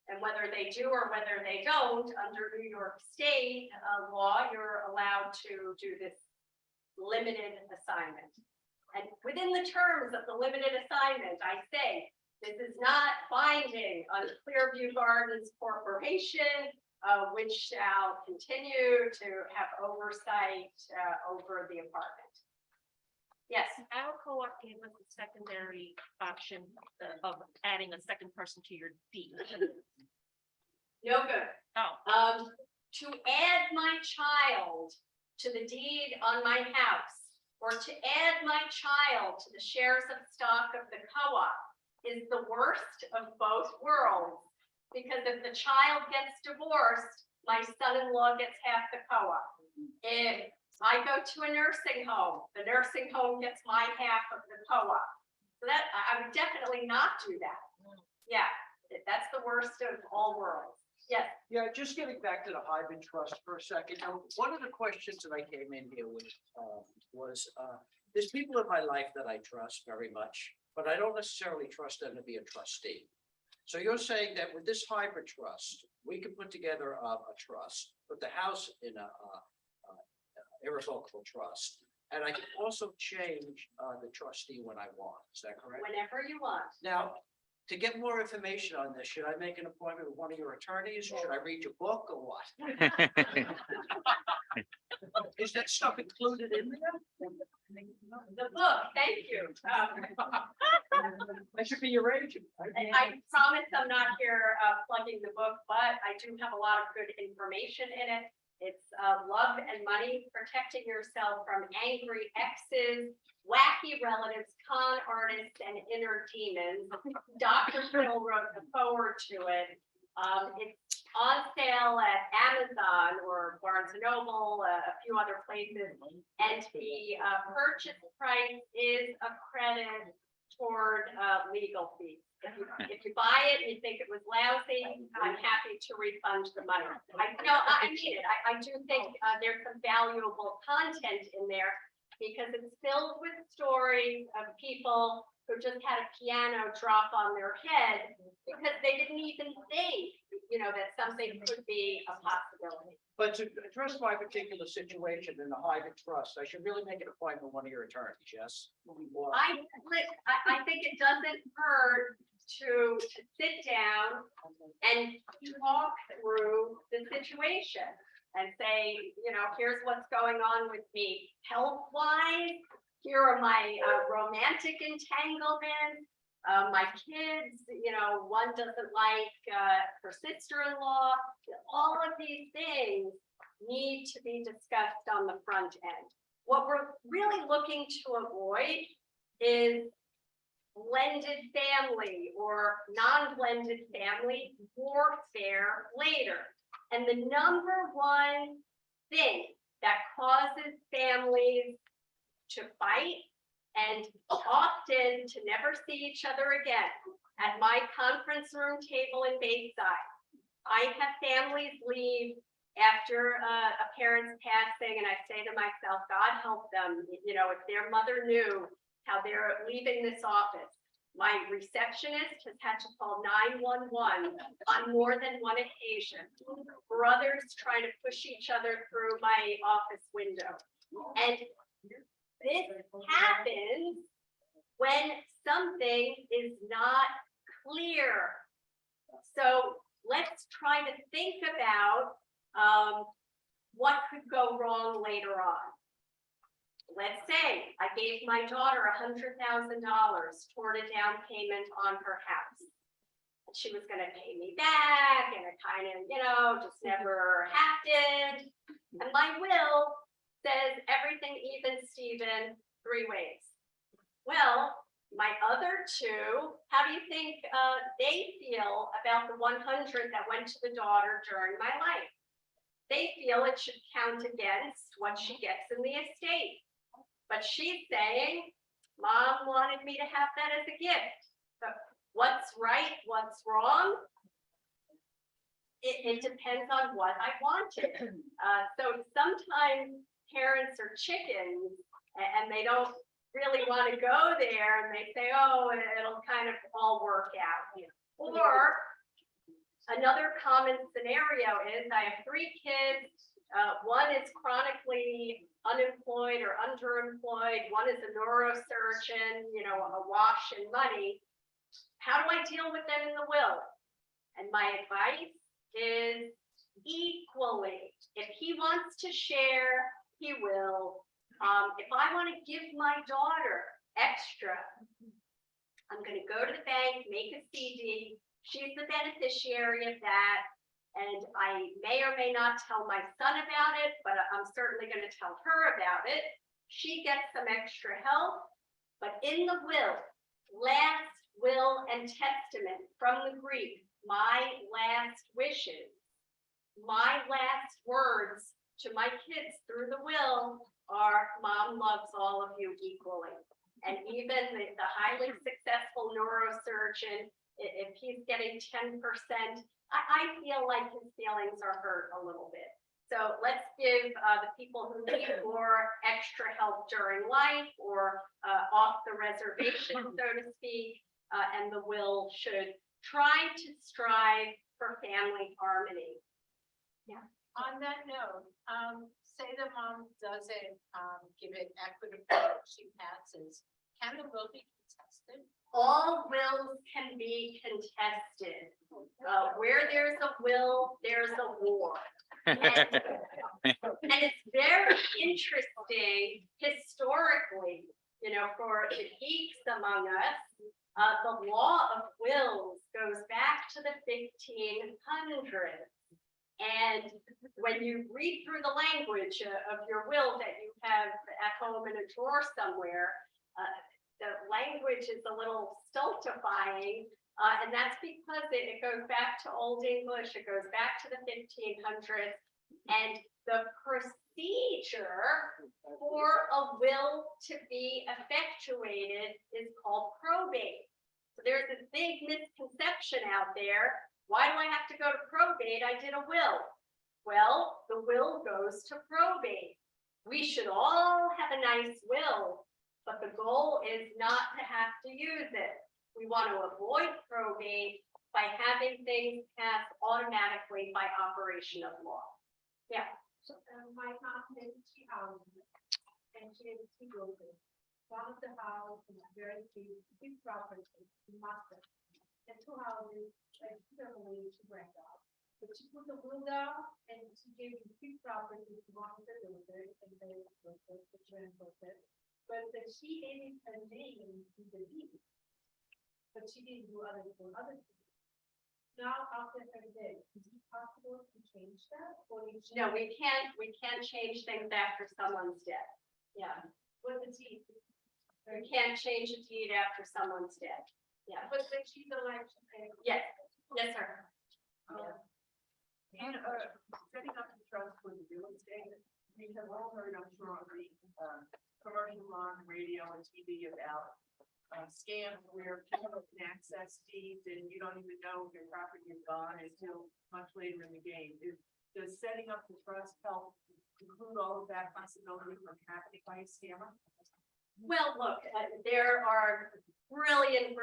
And whether they do or whether they don't, under New York State law, you're allowed to do this limited assignment. And within the terms of the limited assignment, I say, this is not binding on Clearview Gardens Corporation, which shall continue to have oversight over the apartment. Yes, Our co-op gave us a secondary option of adding a second person to your deed. no good. Oh, To add my child to the deed on my house, or to add my child to the shares of stock of the co-op is the worst of both worlds. Because if the child gets divorced, my son-in-law gets half the co-op. If I go to a nursing home, the nursing home gets my half of the co-op. So that, I would definitely not do that. Yeah, that's the worst of all worlds. Yes. Yeah, just getting back to the Hyben Trust for a second. One of the questions that I came in here with was there's people in my life that I trust very much, but I don't necessarily trust them to be a trustee. So you're saying that with this hybrid trust, we can put together a trust, put the house in a irrevocable trust, and I can also change the trustee when I want. Is that correct? Whenever you want. Now, to get more information on this, should I make an appointment with one of your attorneys? Should I read your book or what? Is that stuff included in there? The book, thank you. I should be your agent. I promise I'm not here plugging the book, but I do have a lot of good information in it. It's love and money, protecting yourself from angry exes, wacky relatives, con artists, and inner demons. Dr. Phil wrote the forward to it. It's on sale at Amazon or Barnes and Noble, a few other places. And the purchase price is a credit toward legal fees. If you buy it and you think it was lousy, I'm happy to refund the money. I mean it. I do think there's some valuable content in there because it's filled with stories of people who just had a piano drop on their head because they didn't even think, that something could be a possibility. But to address my particular situation in the Hyben Trust, I should really make an appointment with one of your attorneys, yes? Or- I think it doesn't hurt to sit down and talk through the situation and say, here's what's going on with me health-wise. Here are my romantic entanglements. My kids, one doesn't like her sister-in-law. All of these things need to be discussed on the front end. What we're really looking to avoid is blended family or non-blended family warfare later. And the number one thing that causes families to fight and often to never see each other again. At my conference room table in Bayside, I have families leave after a parent's passing, and I say to myself, God help them, if their mother knew how they're leaving this office. My receptionist has had to call 911 on more than one occasion. Brothers trying to push each other through my office window. And this happens when something is not clear. So let's try to think about what could go wrong later on. let's say I gave my daughter $100,000 toward a down payment on her house. And she was gonna pay me back, and it kind of, just never happened. And my will says everything even Steven 3 ways. Well, my other two, how do you think they feel about the 100 that went to the daughter during my life? They feel it should count against what she gets in the estate. But she's saying, Mom wanted me to have that as a gift. But what's right, what's wrong? It depends on what I wanted. So sometimes parents are chickens and they don't really want to go there, and they say, oh, it'll kind of all work out. Or another common scenario is I have 3 kids. One is chronically unemployed or underemployed. One is a neurosurgeon, awash in money. How do I deal with them in the will? And my advice is equally. If he wants to share, he will. If I want to give my daughter extra, I'm going to go to the bank, make a CD. She's the beneficiary of that. And I may or may not tell my son about it, but I'm certainly going to tell her about it. She gets some extra help. But in the will, last will and testament from the Greek, my last wishes, my last words to my kids through the will are, Mom loves all of you equally. And even the highly successful neurosurgeon, if he's getting 10%, I feel like his feelings are hurt a little bit. So let's give the people who need more extra help during life or off the reservation, so to speak, and the will should try to strive for family harmony. Yeah. On that note, say the mom doesn't give it equitable, she passes, can the will be contested? All wills can be contested. Where there's a will, there's a war. And it's very interesting historically, for the geeks among us, the law of wills goes back to the 1500s. And when you read through the language of your will that you have at home in a drawer somewhere, the language is a little stultifying, and that's because it goes back to Old English, it goes back to the 1500s, and the procedure for a will to be effectuated is called probate. So there's this big misconception out there. Why do I have to go to probate? I did a will. Well, the will goes to probate. We should all have a nice will, but the goal is not to have to use it. We want to avoid probate by having things passed automatically by operation of law. Yeah. So, my mom has 2 houses, and she has 2 buildings. One of the houses is very big property, master, and 2 houses, like, she doesn't need to rent out. But she put the will down, and she gave the big property to one of the builders, and they were the transfer. But she added a name to the deed. But she didn't do other things. Now, after her death, is it possible to change that? Or you should- No, we can't change things after someone's dead. Yeah. With the deed? We can't change a deed after someone's dead. Yeah. But when she's alive, she can. Yes, yes, sir. And setting up the trust for the real estate, we have all heard, I'm sure, on the commercials on radio and TV about scams where people can access deeds and you don't even know your property is gone until much later in the game. Does setting up the trust help include all of that possibility from happening by a scammer? Well, look, there are brilliant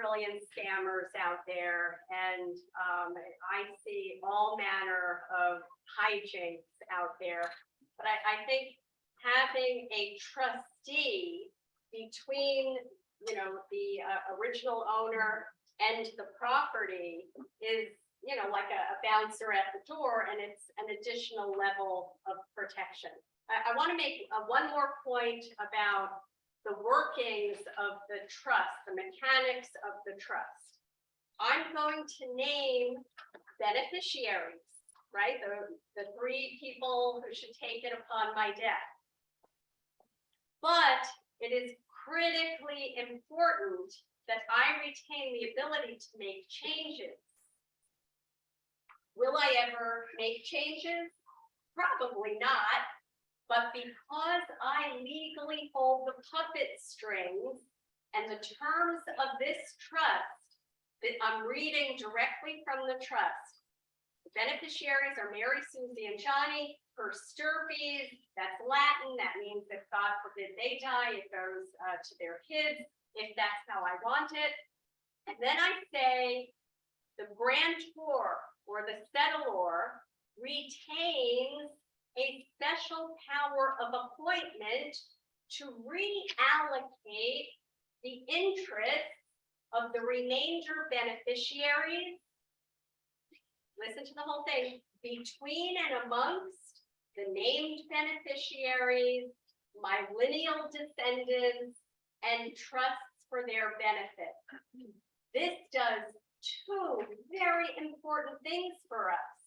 scammers out there, and I see all manner of hijinks out there. But I think having a trustee between, the original owner and the property is, like a bouncer at the door, and it's an additional level of protection. I want to make one more point about the workings of the trust, the mechanics of the trust. I'm going to name beneficiaries, right? The three people who should take it upon my death. But it is critically important that I retain the ability to make changes. Will I ever make changes? Probably not. But because I legally hold the puppet strings and the terms of this trust, that I'm reading directly from the trust. The beneficiaries are Mary, Susie, and Johnny. Per stirpes, that's Latin. That means if God forbid they die, it goes to their kids, if that's how I want it. And then I say the grantor or the settlor retains a special power of appointment to reallocate the interest of the remainder beneficiaries. Listen to the whole thing. Between and amongst the named beneficiaries, my lineal descendants, and trusts for their benefit. This does two very important things for us.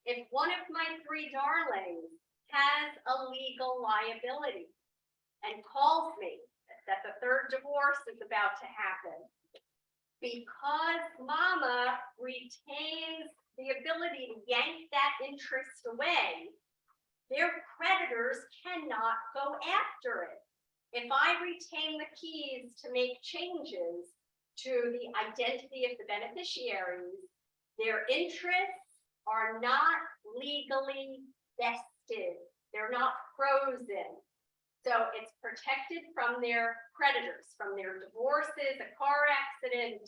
If one of my three darlings has a legal liability and calls me that the third divorce is about to happen, because mama retains the ability to yank that interest away, their creditors cannot go after it. If I retain the keys to make changes to the identity of the beneficiaries, their interests are not legally vested. They're not frozen. So it's protected from their creditors, from their divorces, a car accident,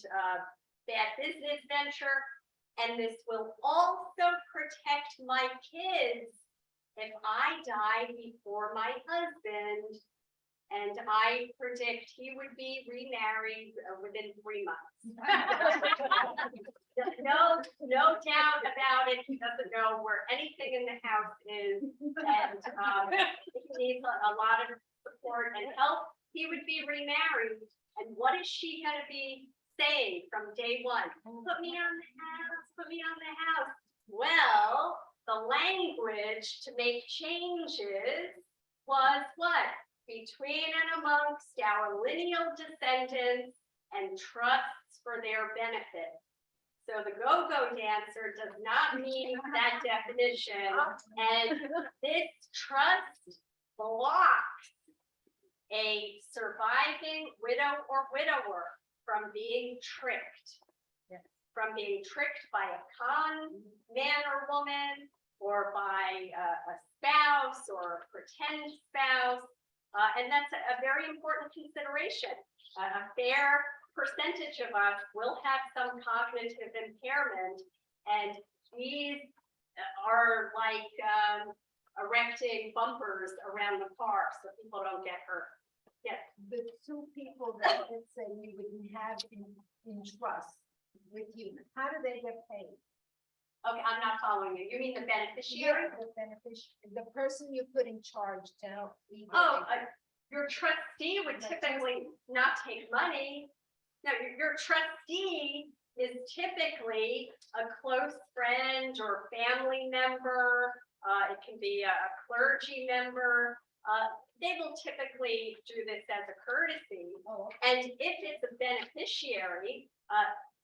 bad business venture. And this will also protect my kids if I die before my husband. And I predict he would be remarried within 3 months. No doubt about it. He doesn't know where anything in the house is, and he needs a lot of support and help. He would be remarried, and what is she going to be saying from day one? Put me on the house. Put me on the house. Well, the language to make changes was what? Between and amongst our lineal descendants and trusts for their benefit. So the go-go dancer does not meet that definition, and this trust blocks a surviving widow or widower from being tricked. From being tricked by a con man or woman, or by a spouse or a pretend spouse. And that's a very important consideration. A fair percentage of us will have some cognitive impairment, and these are like erecting bumpers around the car so people don't get hurt. Yes. The two people that, let's say, we would have in trust with you, how do they get paid? Okay, I'm not following you. You mean the beneficiary? The beneficiary, the person you put in charge to help. Your trustee would typically not take money. No, your trustee is typically a close friend or family member. It can be a clergy member. They will typically do this as a courtesy. Oh. And if it's a beneficiary,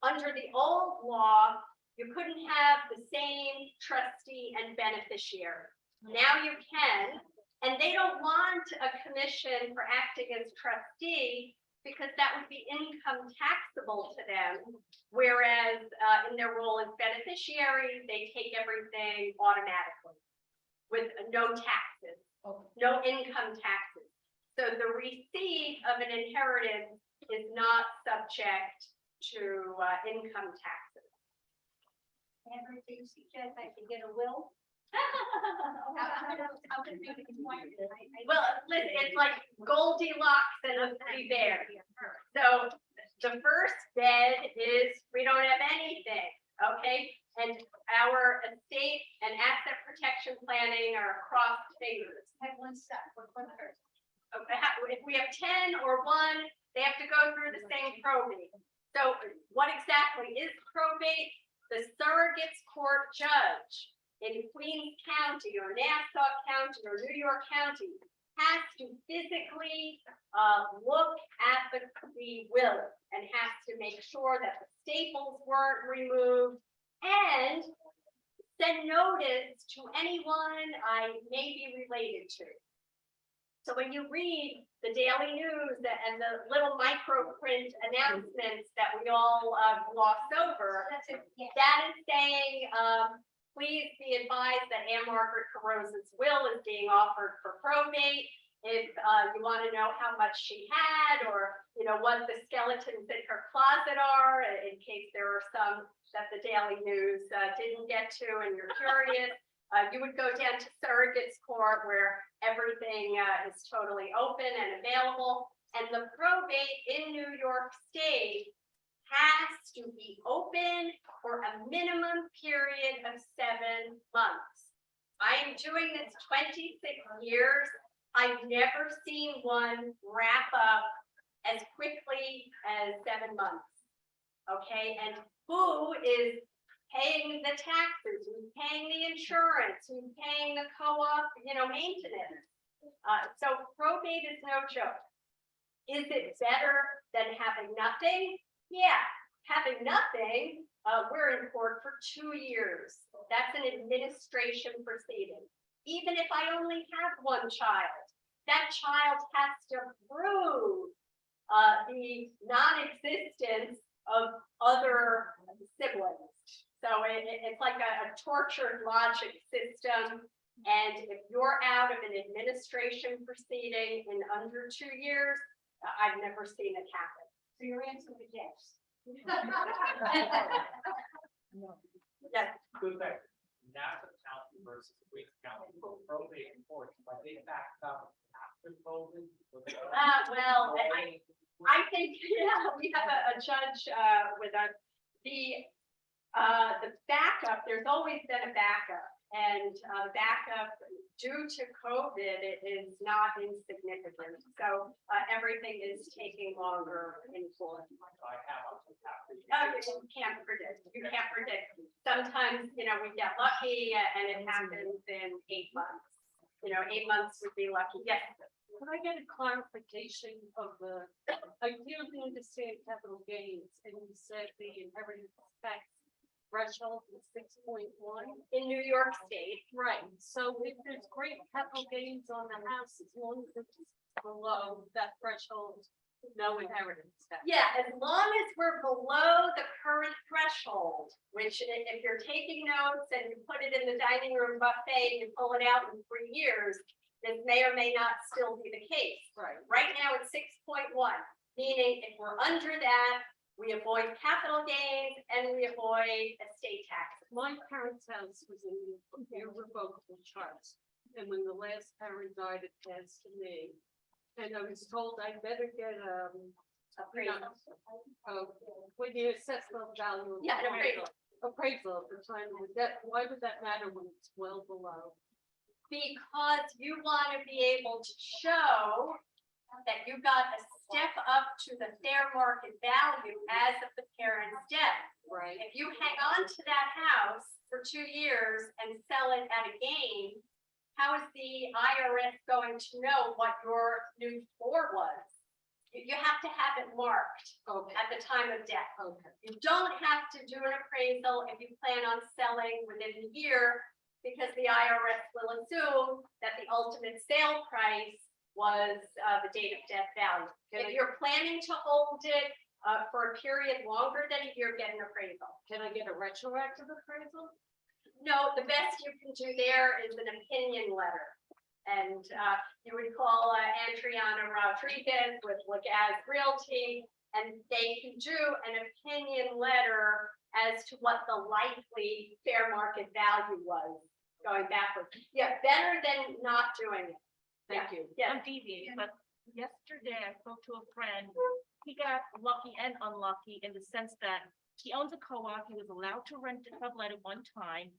under the old law, you couldn't have the same trustee and beneficiary. Now you can, and they don't want a commission for acting as trustee because that would be income taxable to them. Whereas in their role as beneficiary, they take everything automatically with no taxes, no income taxes. So the receipt of an inheritance is not subject to income taxes. Andrew, do you suggest I could get a will? Well, listen, it's like Goldilocks and the three bears. So the first bed is we don't have anything, okay? And our estate and asset protection planning are crossed fingers. Have one step, one person. If we have 10 or 1, they have to go through the same probate. So what exactly is probate? The surrogates court judge in Queens County or Nassau County or New York County has to physically look at the will and has to make sure that the staples weren't removed and send notice to anyone I may be related to. So when you read the daily news and the little micro print announcements that we all gloss over, that is saying, please be advised that Anne Margaret Carose's will is being offered for probate. If you want to know how much she had, or what the skeletons in her closet are, in case there are some that the Daily News didn't get to, and you're curious, you would go down to surrogates court where everything is totally open and available. And the probate in New York State has to be open for a minimum period of 7 months. I am doing this 26 years. I've never seen one wrap up as quickly as 7 months. Okay, and who is paying the taxes, who's paying the insurance, who's paying the co-op, maintenance? So probate is no joke. Is it better than having nothing? Yeah, having nothing, we're in court for 2 years. That's an administration proceeding. Even if I only have one child, that child has to prove the non-existence of other siblings. So it's like a tortured logic system. And if you're out of an administration proceeding in under 2 years, I've never seen it happen. So your answer is yes. Yes. Good thing. Nassau County versus Queens County for probate and court, but they backed up after COVID. Well, I think, yeah, we have a judge with us. The backup, there's always been a backup, and backup due to COVID, it is not insignificant. So everything is taking longer in court. You can't predict. You can't predict. Sometimes, we get lucky and it happens in 8 months. 8 months would be lucky. Yes. Could I get a clarification of I clearly understand capital gains, and you said the inheritance tax threshold is 6.1? In New York State. Right, so if there's great capital gains on the house, as long as it's below that threshold, no inheritance tax. Yeah, as long as we're below the current threshold, which if you're taking notes and you put it in the dining room buffet and you pull it out in 3 years, this may or may not still be the case. Right. Right now it's 6.1, meaning if we're under that, we avoid capital gains and we avoid estate taxes. My parents' house was in irrevocable trust, and when the last parent died, it passed to me. And I was told I better get Appraisal. when you assess the value of the Yeah, an appraisal at the time of the death. Why would that matter when it's well below? Because you want to be able to show that you got a step up to the fair market value as of the parent's death. Right. If you hang on to that house for 2 years and sell it at a gain, how is the IRS going to know what your new floor was? You have to have it marked at the time of death. Okay. You don't have to do an appraisal if you plan on selling within a year, because the IRS will assume that the ultimate sale price was the date of death value. If you're planning to hold it for a period longer than a year, get an appraisal. Can I get a retroactive appraisal? No, the best you can do there is an opinion letter. And you would call Adriana Rodriguez with Legaz Realty, and they can do an opinion letter as to what the likely fair market value was going backwards. Yeah, better than not doing it. Thank you. Yeah. I'm deviating, but yesterday I spoke to a friend he got lucky and unlucky in the sense that he owns a co-op, he was allowed to rent the sublet at one time.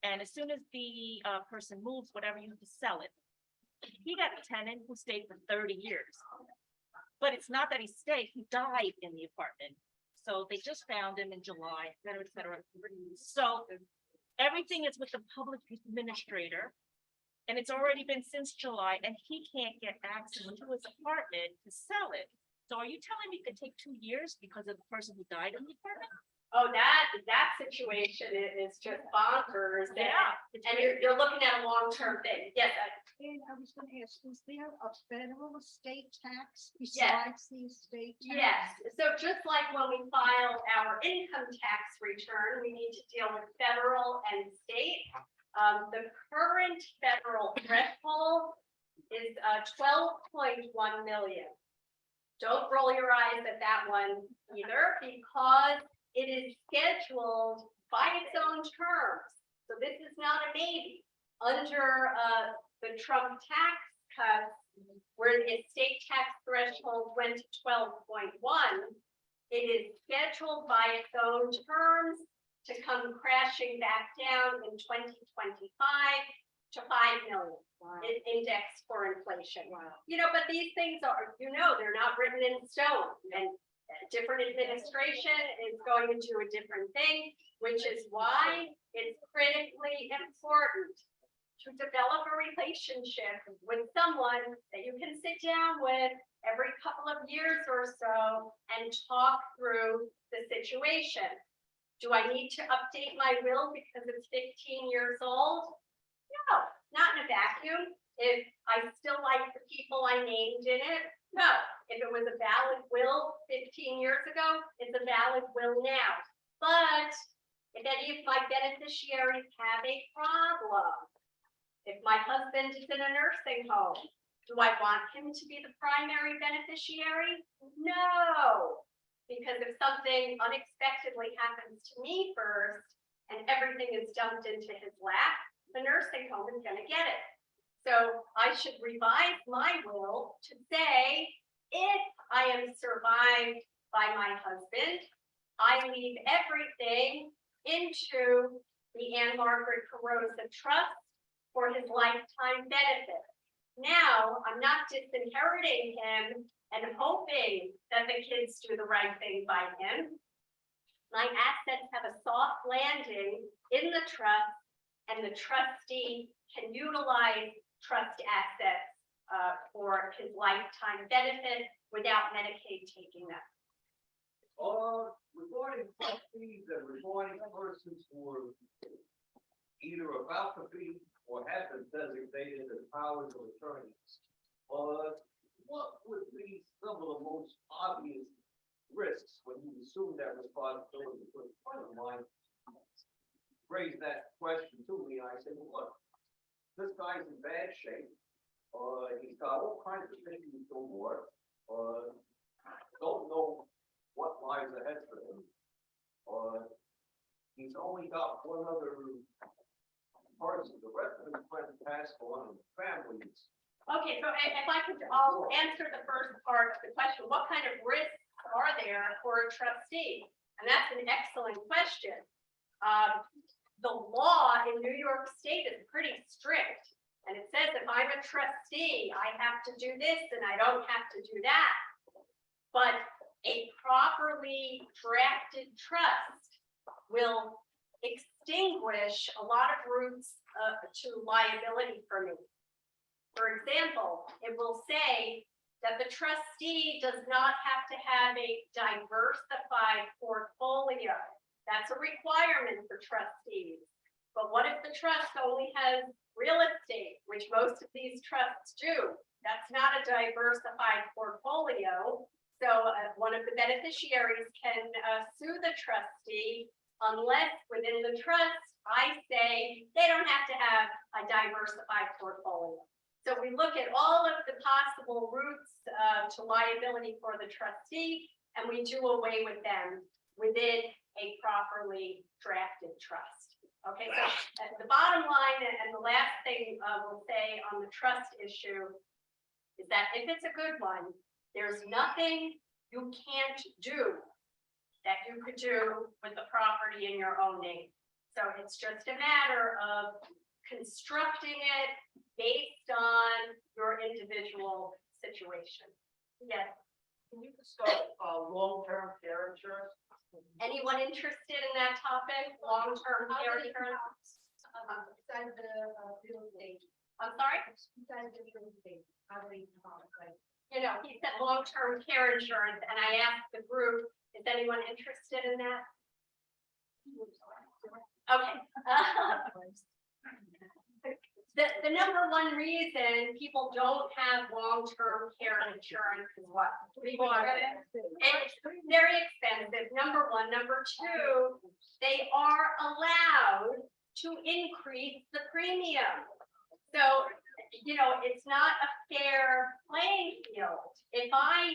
And as soon as the person moves, whatever, you have to sell it. He got a tenant who stayed for 30 years. But it's not that he stayed, he died in the apartment. So they just found him in July, et cetera, et cetera. So everything is with the public administrator. And it's already been since July, and he can't get access to his apartment to sell it. So are you telling me it could take 2 years because of the person who died in the apartment? Oh, that situation is just bonkers. It's And crazy. you're looking at a long-term thing. Yes, And I was gonna ask, is there a federal estate tax Yes. besides the estate tax? yes. So just like when we file our income tax return, we need to deal with federal and state. The current federal threshold is 12.1 million. Don't roll your eyes at that one either, because it is scheduled by its own terms. So this is not a maybe. Under the Trump tax cuts, where the estate tax threshold went to 12.1, it is scheduled by its own terms to come crashing back down in 2025 to 5 million. Indexed for inflation. But these things are, they're not written in stone, and a different administration is going to do a different thing, which is why it's critically important to develop a relationship with someone that you can sit down with every couple of years or so and talk through the situation. Do I need to update my will because it's 15 years old? No, not in a vacuum. If I still like the people I named in it, no. If it was a valid will 15 years ago, it's a valid will now. But if any of my beneficiaries have a problem, if my husband is in a nursing home, do I want him to be the primary beneficiary? No, because if something unexpectedly happens to me first and everything is dumped into his lap, the nursing home is going to get it. So I should revise my will to say, if I am survived by my husband, I leave everything into the Anne Margaret Carosa Trust for his lifetime benefit. Now, I'm not disinheriting him and hoping that the kids do the right thing by him. My assets have a soft landing in the trust, and the trustee can utilize trust assets for his lifetime benefit without Medicaid taking them. Regarding trustees and regarding persons who are either about to be or have been designated as powers of attorneys, what would be some of the most obvious risks when you assume that responsibility? Because a friend of mine raised that question to me, and I said, well, look, this guy's in bad shape. He's got all kinds of things to work. Don't know what lies ahead for him. He's only got one other person. The rest of his friends passed on, and families. Okay, so if I could, I'll answer the first part of the question. What kind of risks are there for a trustee? And that's an excellent question. The law in New York State is pretty strict. And it says if I'm a trustee, I have to do this and I don't have to do that. But a properly drafted trust will extinguish a lot of routes to liability for me. For example, it will say that the trustee does not have to have a diversified portfolio. That's a requirement for trustees. But what if the trust only has real estate, which most of these trusts do? That's not a diversified portfolio. So one of the beneficiaries can sue the trustee unless within the trust, I say they don't have to have a diversified portfolio. So we look at all of the possible routes to liability for the trustee, and we do away with them within a properly drafted trust. Okay, so the bottom line and the last thing we'll say on the trust issue is that if it's a good one, there's nothing you can't do that you could do with the property in your own name. So it's just a matter of constructing it based on your individual situation. Yes, Can you discuss, long-term care insurance? anyone interested in that topic, long-term care insurance? Besides the real estate, I'm sorry? besides the real estate, how do they come, like, You know, he said long-term care insurance, and I asked the group, is anyone interested in that? Okay. The number one reason people don't have long-term care insurance is what? It's very expensive, number one. Number two, they are allowed to increase the premium. So, you know, it's not a fair playing field. If I,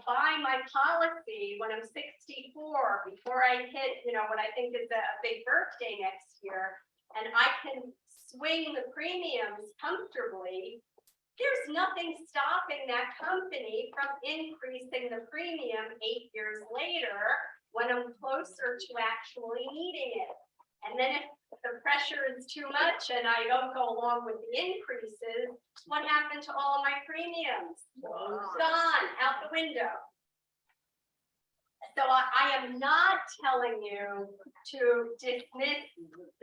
buy my policy when I'm 64, before I hit, what I think is a big birthday next year, and I can swing the premiums comfortably, there's nothing stopping that company from increasing the premium 8 years later when I'm closer to actually needing it. And then if the pressure is too much and I don't go along with the increases, what happened to all of my premiums? Gone, out the window. So I am not telling you to dismiss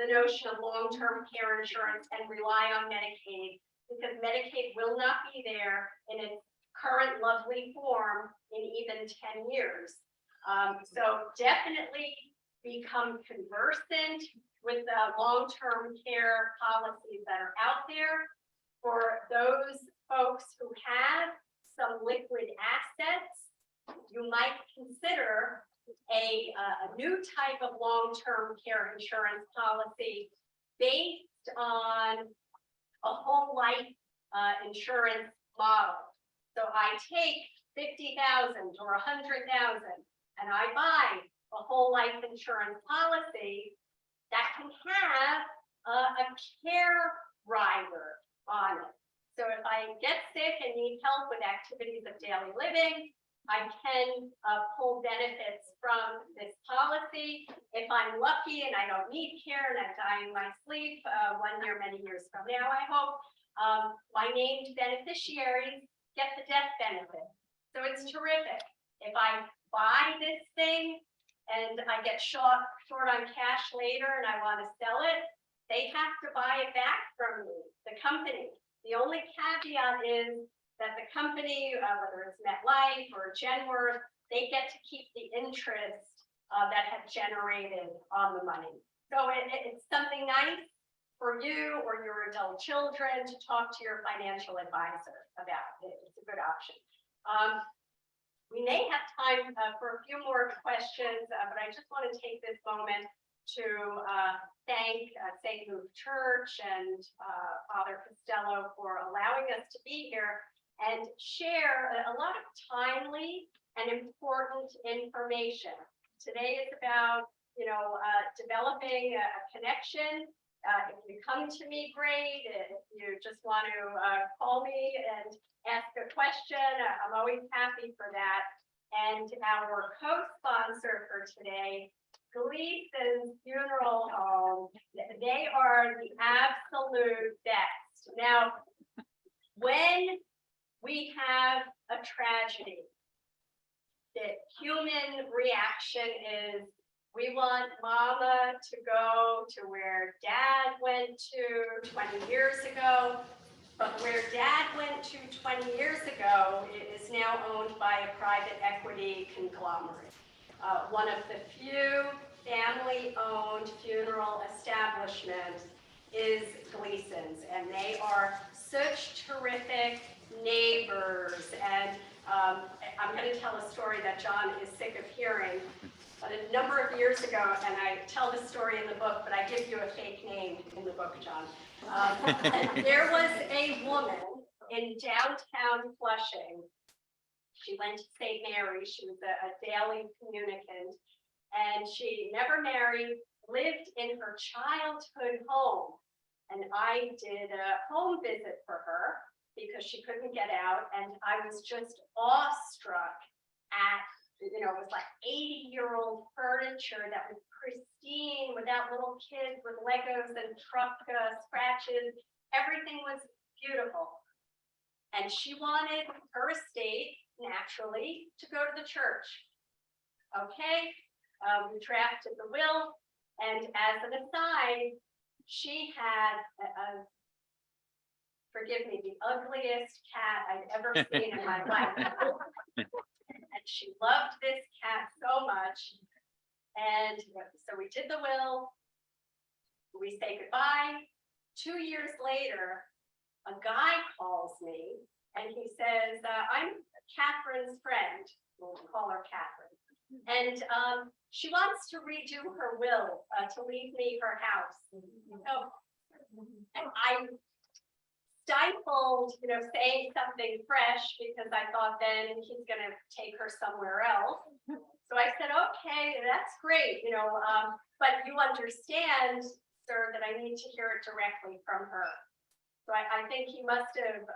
the notion of long-term care insurance and rely on Medicaid, because Medicaid will not be there in its current lovely form in even 10 years. So definitely become conversant with the long-term care policies that are out there. For those folks who have some liquid assets, you might consider a new type of long-term care insurance policy based on a whole life insurance model. So I take 50,000 or 100,000 and I buy a whole life insurance policy that can have a care rider on it. So if I get sick and need help with activities of daily living, I can pull benefits from this policy. If I'm lucky and I don't need care and I die in my sleep 1 year, many years from now, I hope, my named beneficiaries get the death benefit. So it's terrific. If I buy this thing and I get short on cash later and I want to sell it, they have to buy it back from me, the company. The only caveat is that the company, whether it's MetLife or Genworth, they get to keep the interest that have generated on the money. So it's something nice for you or your adult children to talk to your financial advisor about. It's a good option. We may have time for a few more questions, but I just want to take this moment to thank St. Luke Church and Father Costello for allowing us to be here and share a lot of timely and important information. Today is about, developing a connection. If you come to me, great. If you just want to call me and ask a question, I'm always happy for that. And our co-sponsor for today, Gleason's Funeral Home, they are the absolute best. Now, when we have a tragedy, the human reaction is we want mama to go to where dad went to 20 years ago, but where dad went to 20 years ago is now owned by a private equity conglomerate. One of the few family-owned funeral establishments is Gleason's, and they are such terrific neighbors. And I'm going to tell a story that John is sick of hearing. But a number of years ago, and I tell this story in the book, but I give you a fake name in the book, John. There was a woman in downtown Flushing. She went to St. Mary's. She was a daily communicant, and she never married, lived in her childhood home. And I did a home visit for her because she couldn't get out, and I was just awestruck cat. You know, it was like 80-year-old furniture that was pristine without little kids with Legos and truck scratches. Everything was beautiful. And she wanted her estate, naturally, to go to the church. Okay, we drafted the will, and as an aside, she had forgive me, the ugliest cat I've ever seen in my life. And she loved this cat so much. And so we did the will. We say goodbye. 2 years later, a guy calls me and he says, I'm Catherine's friend. We'll call her Catherine. And she wants to redo her will to leave me her house. So I stifled, saying something fresh because I thought then he's going to take her somewhere else. So I said, okay, that's great, but you understand, sir, that I need to hear it directly from her. So I think he must have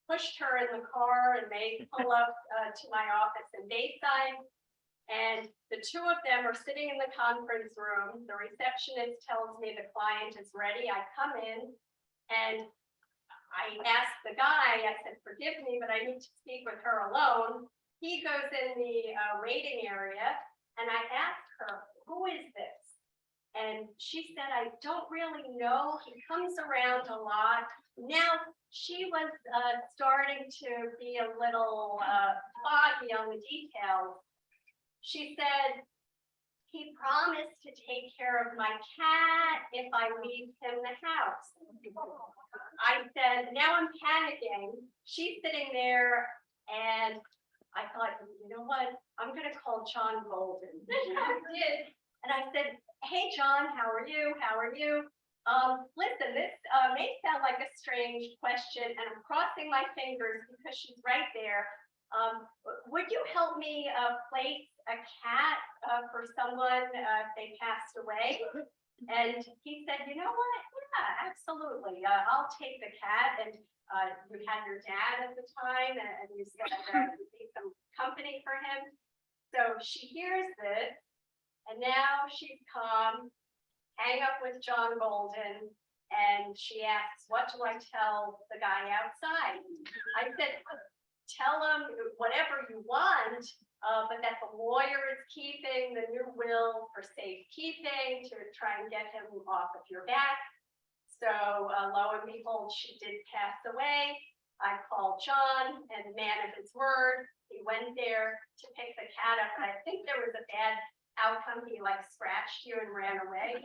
pushed her in the car and they pull up to my office in Bayside. And the two of them are sitting in the conference room. The receptionist tells me the client is ready. I come in and I asked the guy, I said, forgive me, but I need to speak with her alone. He goes in the waiting area and I asked her, who is this? And she said, I don't really know. He comes around a lot. Now, she was starting to be a little foggy on the details. She said, he promised to take care of my cat if I leave him the house. I said, now I'm panicking. She's sitting there and I thought, you know what? I'm going to call John Golden. I did. And I said, hey, John, how are you? How are you? Listen, this may sound like a strange question and I'm crossing my fingers because she's right there. Would you help me place a cat for someone if they passed away? And he said, you know what? Yeah, absolutely. I'll take the cat. And you had your dad at the time and you said you'd be some company for him. So she hears this and now she's calm, hang up with John Golden. And she asks, what do I tell the guy outside? I said, tell him whatever you want, but that the lawyer is keeping the new will for safekeeping to try and get him off of your back. So lo and behold, she did pass away. I called John and man of his word, he went there to pick the cat up. And I think there was a bad outcome. He scratched you and ran away.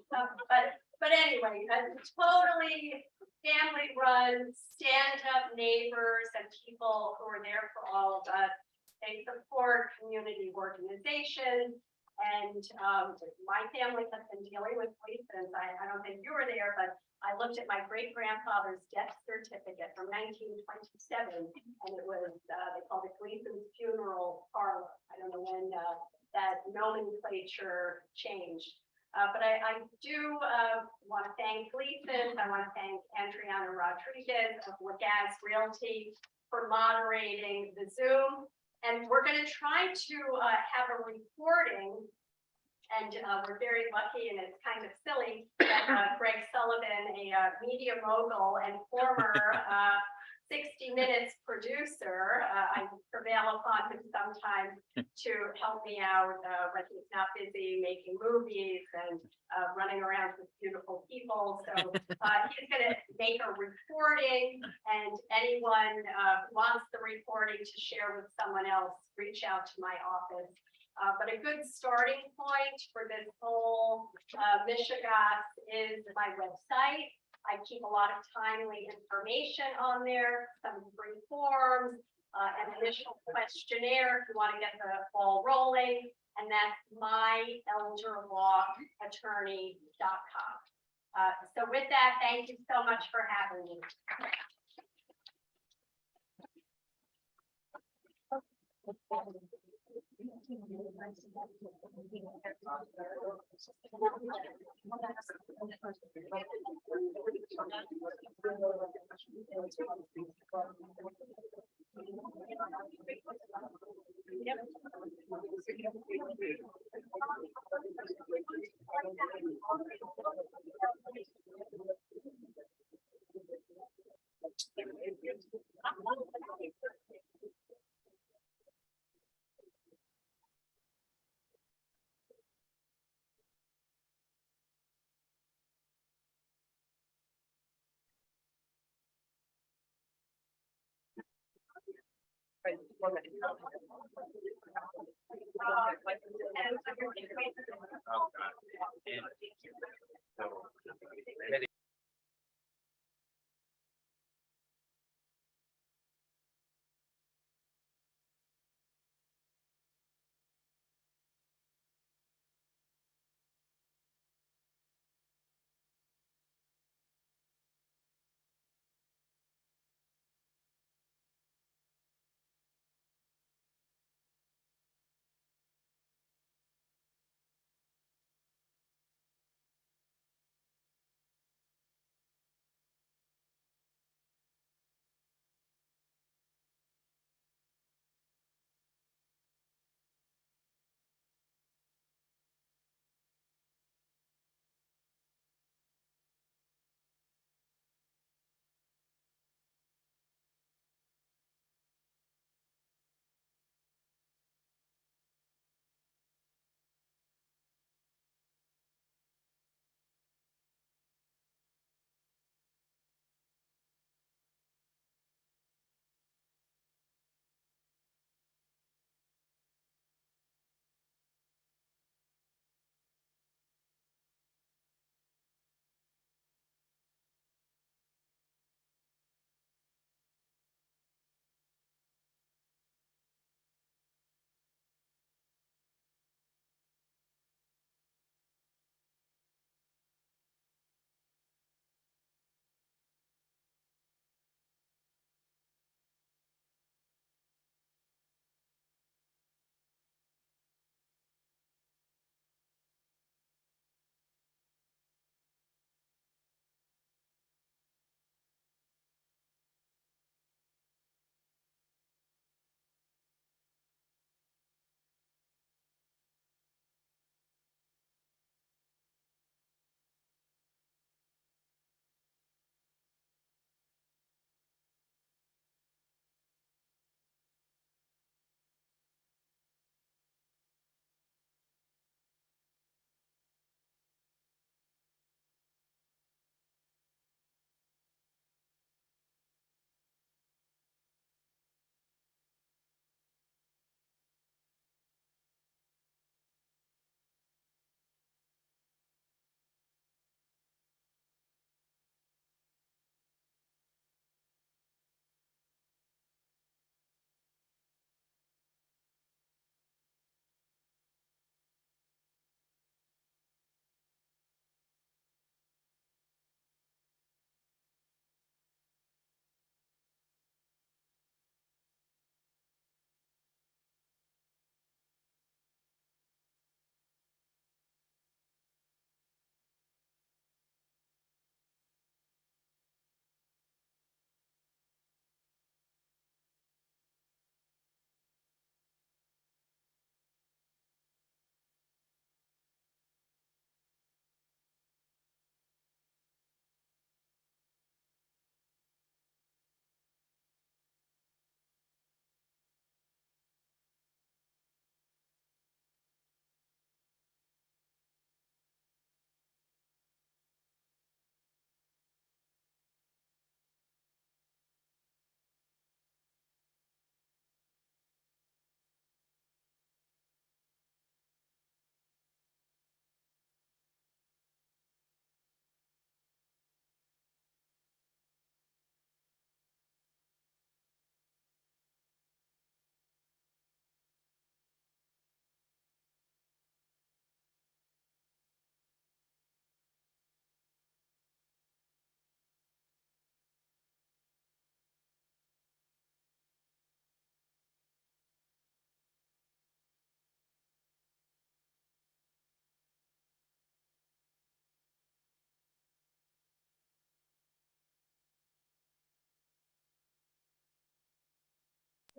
But anyway, totally family run, stand-up neighbors and people who are there for all of us. They support community organizations. And my family has been dealing with police since I don't think you were there, but I looked at my great-grandfather's death certificate from 1927, and it was, they called it Gleason's funeral parlor. I don't know when that nomenclature changed. But I do want to thank Gleason. I want to thank Adriana Rodriguez of Legaz Realty for moderating the Zoom. And we're going to try to have a recording. And we're very lucky, and it's kind of silly that Greg Sullivan, a media mogul and former 60 Minutes producer, I prevail upon him sometimes to help me out when he's not busy making movies and running around with beautiful people. So he's going to make a recording, and anyone who wants the recording to share with someone else, reach out to my office. But a good starting point for this whole Michigas is my website. I keep a lot of timely information on there, some free forms, an initial questionnaire if you want to get the ball rolling, and that's myelderlawattorney.com. So with that, thank you so much for having me.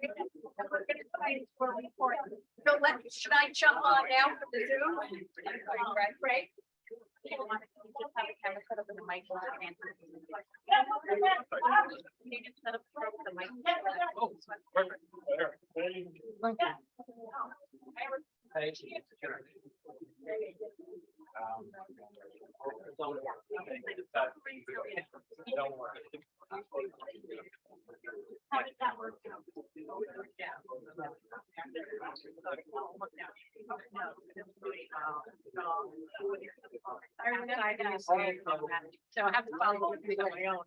So should I jump on now for the Zoom? Right? Have a camera set up in the mic. You can set up the mic. Don't worry. How did that work out? So I have to follow it on my own.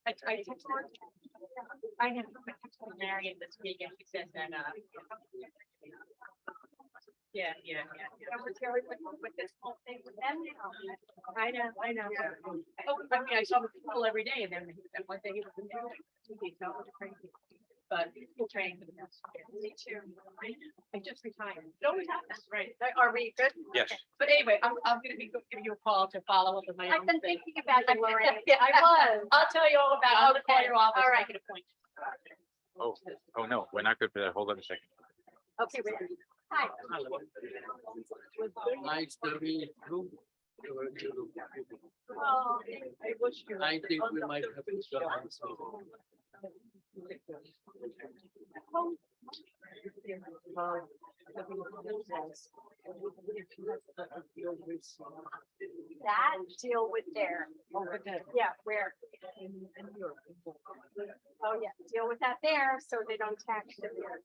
I texted her. I have texted Marion this week and she says that, yeah. With this whole thing with them now. I know. Oh, I mean, I saw the people every day and then one day it was crazy. But people training for the next. Me too. I just retired. No, that's right. Are we good? Yes. But anyway, I'm gonna be giving you a call to follow up with my. I've own been thing. thinking about you, Lorraine. Yeah, I was. I'll tell you all about it. I'll call your office. All right. Make an appointment. Oh, no, we're not good for that. Hold on a second. Okay, wait. Hi. Nice to meet you. Oh, I wish you. I think we might have to start. That deal with there. Yeah, where? Oh, yeah, deal with that there, so they don't tax it here.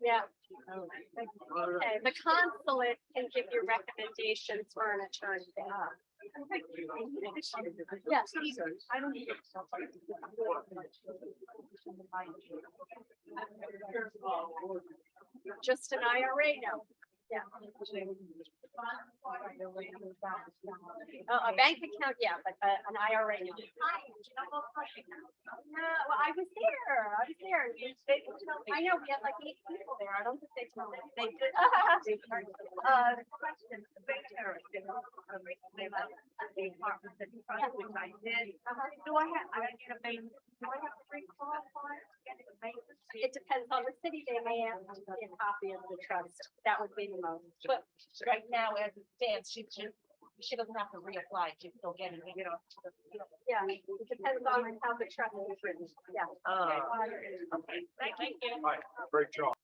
Yeah. Okay, the consulate can give you recommendations for an attorney there. Yes. I don't need it. Just an IRA now. Yeah. A bank account, yeah, but an IRA. No, well, I was there. I know, we had like 8 people there. I don't think they told me. They did. Question, the big terrorist, recently left the apartment that he which I did. Do I get a bank? Do I have to pre-qualify to get a bank? It depends on the city. They may ask for a copy of the trust. That would be the most. But right now, as it stands, she doesn't have to reapply. She's still getting, Yeah, it depends on how the trust is written. Yeah. Okay. Thank you. All right, great job.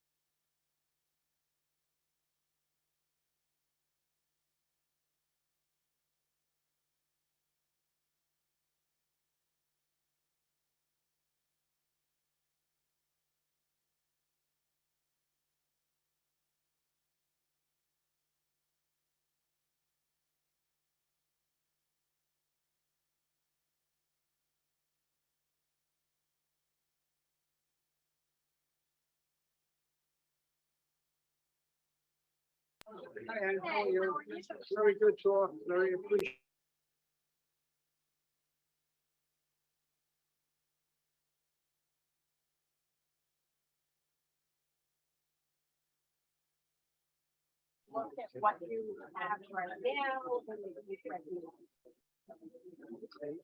Hi, Ann, how are you? Very good talk, very appreciative. Look at what you have right now.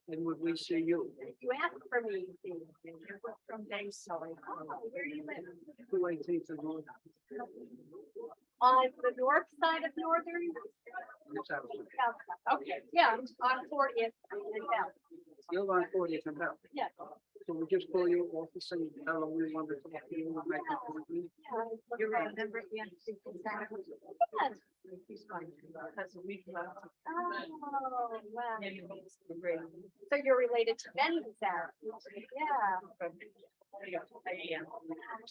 And would we see you? You asked for me. You're from Dave Sully. Where do you live? 218th and North. On the north side of Northern? South side. Okay, yeah, on 40th and Bell. You're on 40th and Bell. Yeah. So we just call your office and tell them we want to talk to you and make an appointment. You're a member of the NC. He's fine, because we left. Oh, wow. So you're related to Ben Zara? Yeah.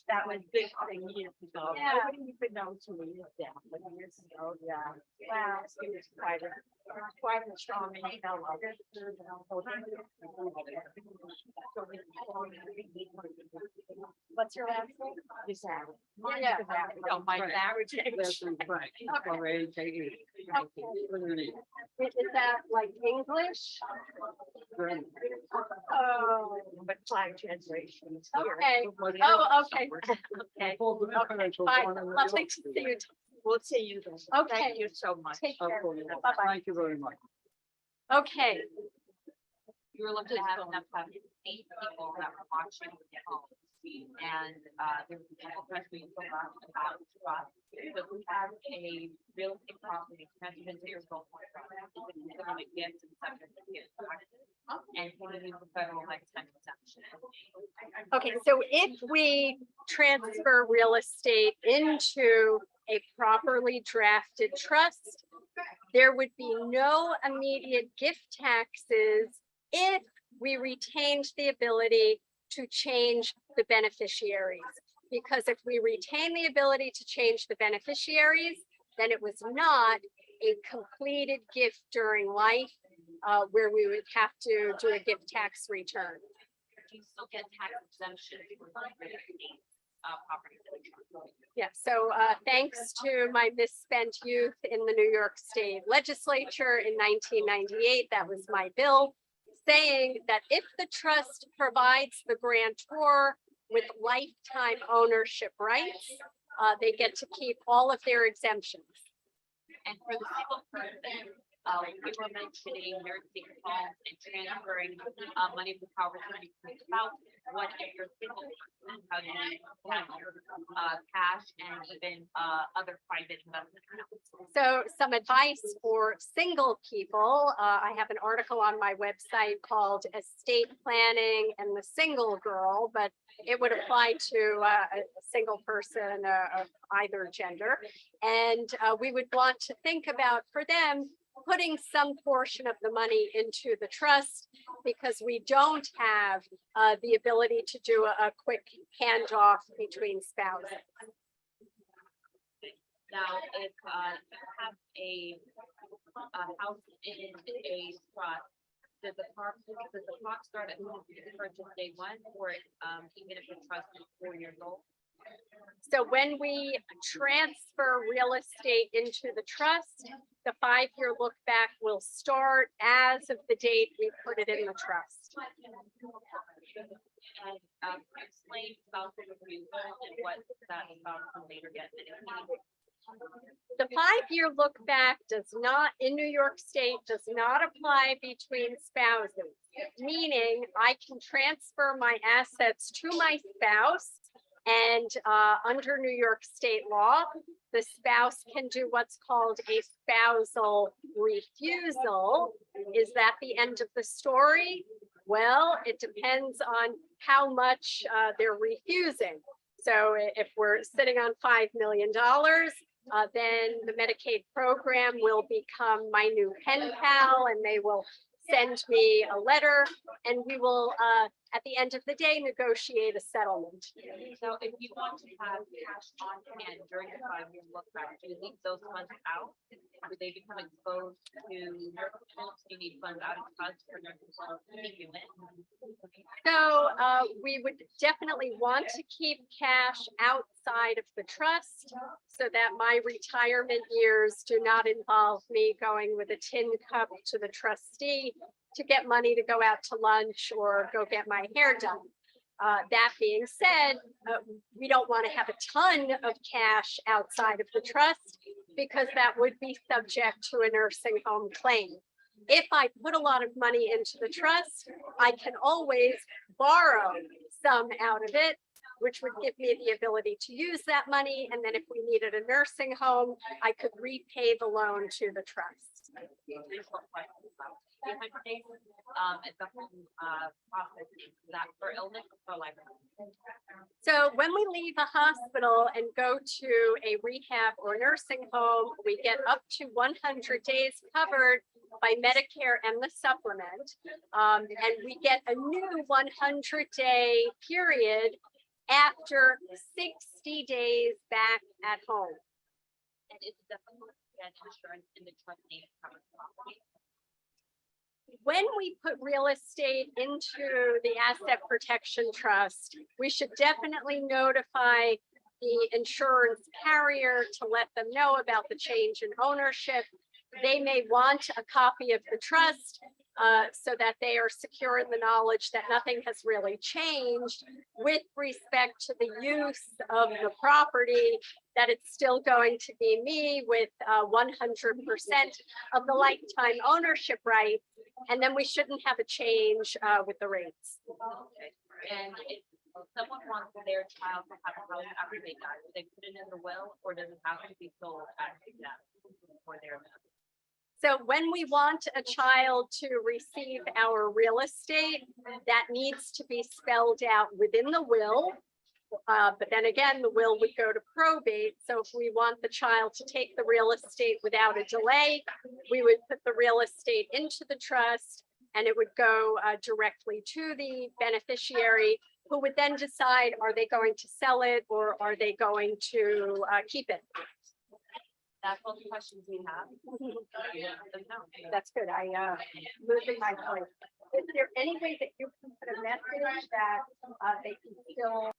That was big thing years ago. Yeah. Nobody even knows who he is now, but years ago, yeah. Wow. He was quite a strong man, you know. What's your last name? Is that? Yeah. No, my marriage. Last name Frank. R-A-K-E. Is that like English? Oh, But 5 generations. okay. Oh, okay. Okay. Fine. Lovely to see you. We'll see you then. Okay. Thank you so much. Take care. Bye-bye. Bye-bye. Thank you very much. Okay. we were lucky to have enough, 8 people that were watching at home. And, there was a couple questions about trust. But we have a real estate property, transferred to your goal point. It's considered a gift and subject to gift. And we need the federal lifetime exemption. Okay, so if we transfer real estate into a properly drafted trust, there would be no immediate gift taxes if we retained the ability to change the beneficiaries. Because if we retain the ability to change the beneficiaries, then it was not a completed gift during life, where we would have to do a gift tax return. You still get tax exemption for real estate, properties. Yeah, so thanks to my misspent youth in the New York State Legislature in 1998, that was my bill, saying that if the trust provides the grantor with lifetime ownership rights, they get to keep all of their exemptions. And for the single person, we were mentioning nursing homes and transferring money from power to money from spouse. What if you're single person, how do you handle cash and even other private investment accounts? So some advice for single people, I have an article on my website called Estate Planning and the Single Girl, but it would apply to a single person of either gender. And we would want to think about, for them, putting some portion of the money into the trust, because we don't have the ability to do a quick handoff between spouses. Now, if you have a house in a spot, does the clock start at purchase day one, or even if the trust is 4 years old? So when we transfer real estate into the trust, the 5-year look back will start as of the date we put it in the trust. And explain spousal review and what that spouse can later get. The 5-year look back does not, in New York State, does not apply between spouses, meaning I can transfer my assets to my spouse, and under New York State law, the spouse can do what's called a spousal refusal. Is that the end of the story? Well, it depends on how much they're refusing. So if we're sitting on $5 million, then the Medicaid program will become my new pen pal, and they will send me a letter, and we will, at the end of the day, negotiate a settlement. So if you want to have cash on hand during the 5-year look back, do you leave those funds out? Do they become exposed to nursing homes? Do you need funds out of trust for nursing homes to keep you in? So we would definitely want to keep cash outside of the trust so that my retirement years do not involve me going with a tin cup to the trustee to get money to go out to lunch or go get my hair done. That being said, we don't want to have a ton of cash outside of the trust, because that would be subject to a nursing home claim. If I put a lot of money into the trust, I can always borrow some out of it, which would give me the ability to use that money. And then if we needed a nursing home, I could repay the loan to the trust. Is the home process, is that for illness or for life? So when we leave a hospital and go to a rehab or nursing home, we get up to 100 days covered by Medicare and the supplement. And we get a new 100-day period after 60 days back at home. And it's definitely get insurance in the trust name covered property. When we put real estate into the asset protection trust, we should definitely notify the insurance carrier to let them know about the change in ownership. They may want a copy of the trust so that they are secure in the knowledge that nothing has really changed with respect to the use of the property, that it's still going to be me with 100% of the lifetime ownership rights. And then we shouldn't have a change with the rates. Okay. And if someone wants their child to have a house after they die, do they put it in the will, or does it have to be sold at death for their death? So when we want a child to receive our real estate, that needs to be spelled out within the will. But then again, the will would go to probate. So if we want the child to take the real estate without a delay, we would put the real estate into the trust and it would go directly to the beneficiary, who would then decide, are they going to sell it or are they going to keep it? That's all the questions we have. That's good. Losing my point. Is there any way that you can put a message that they can still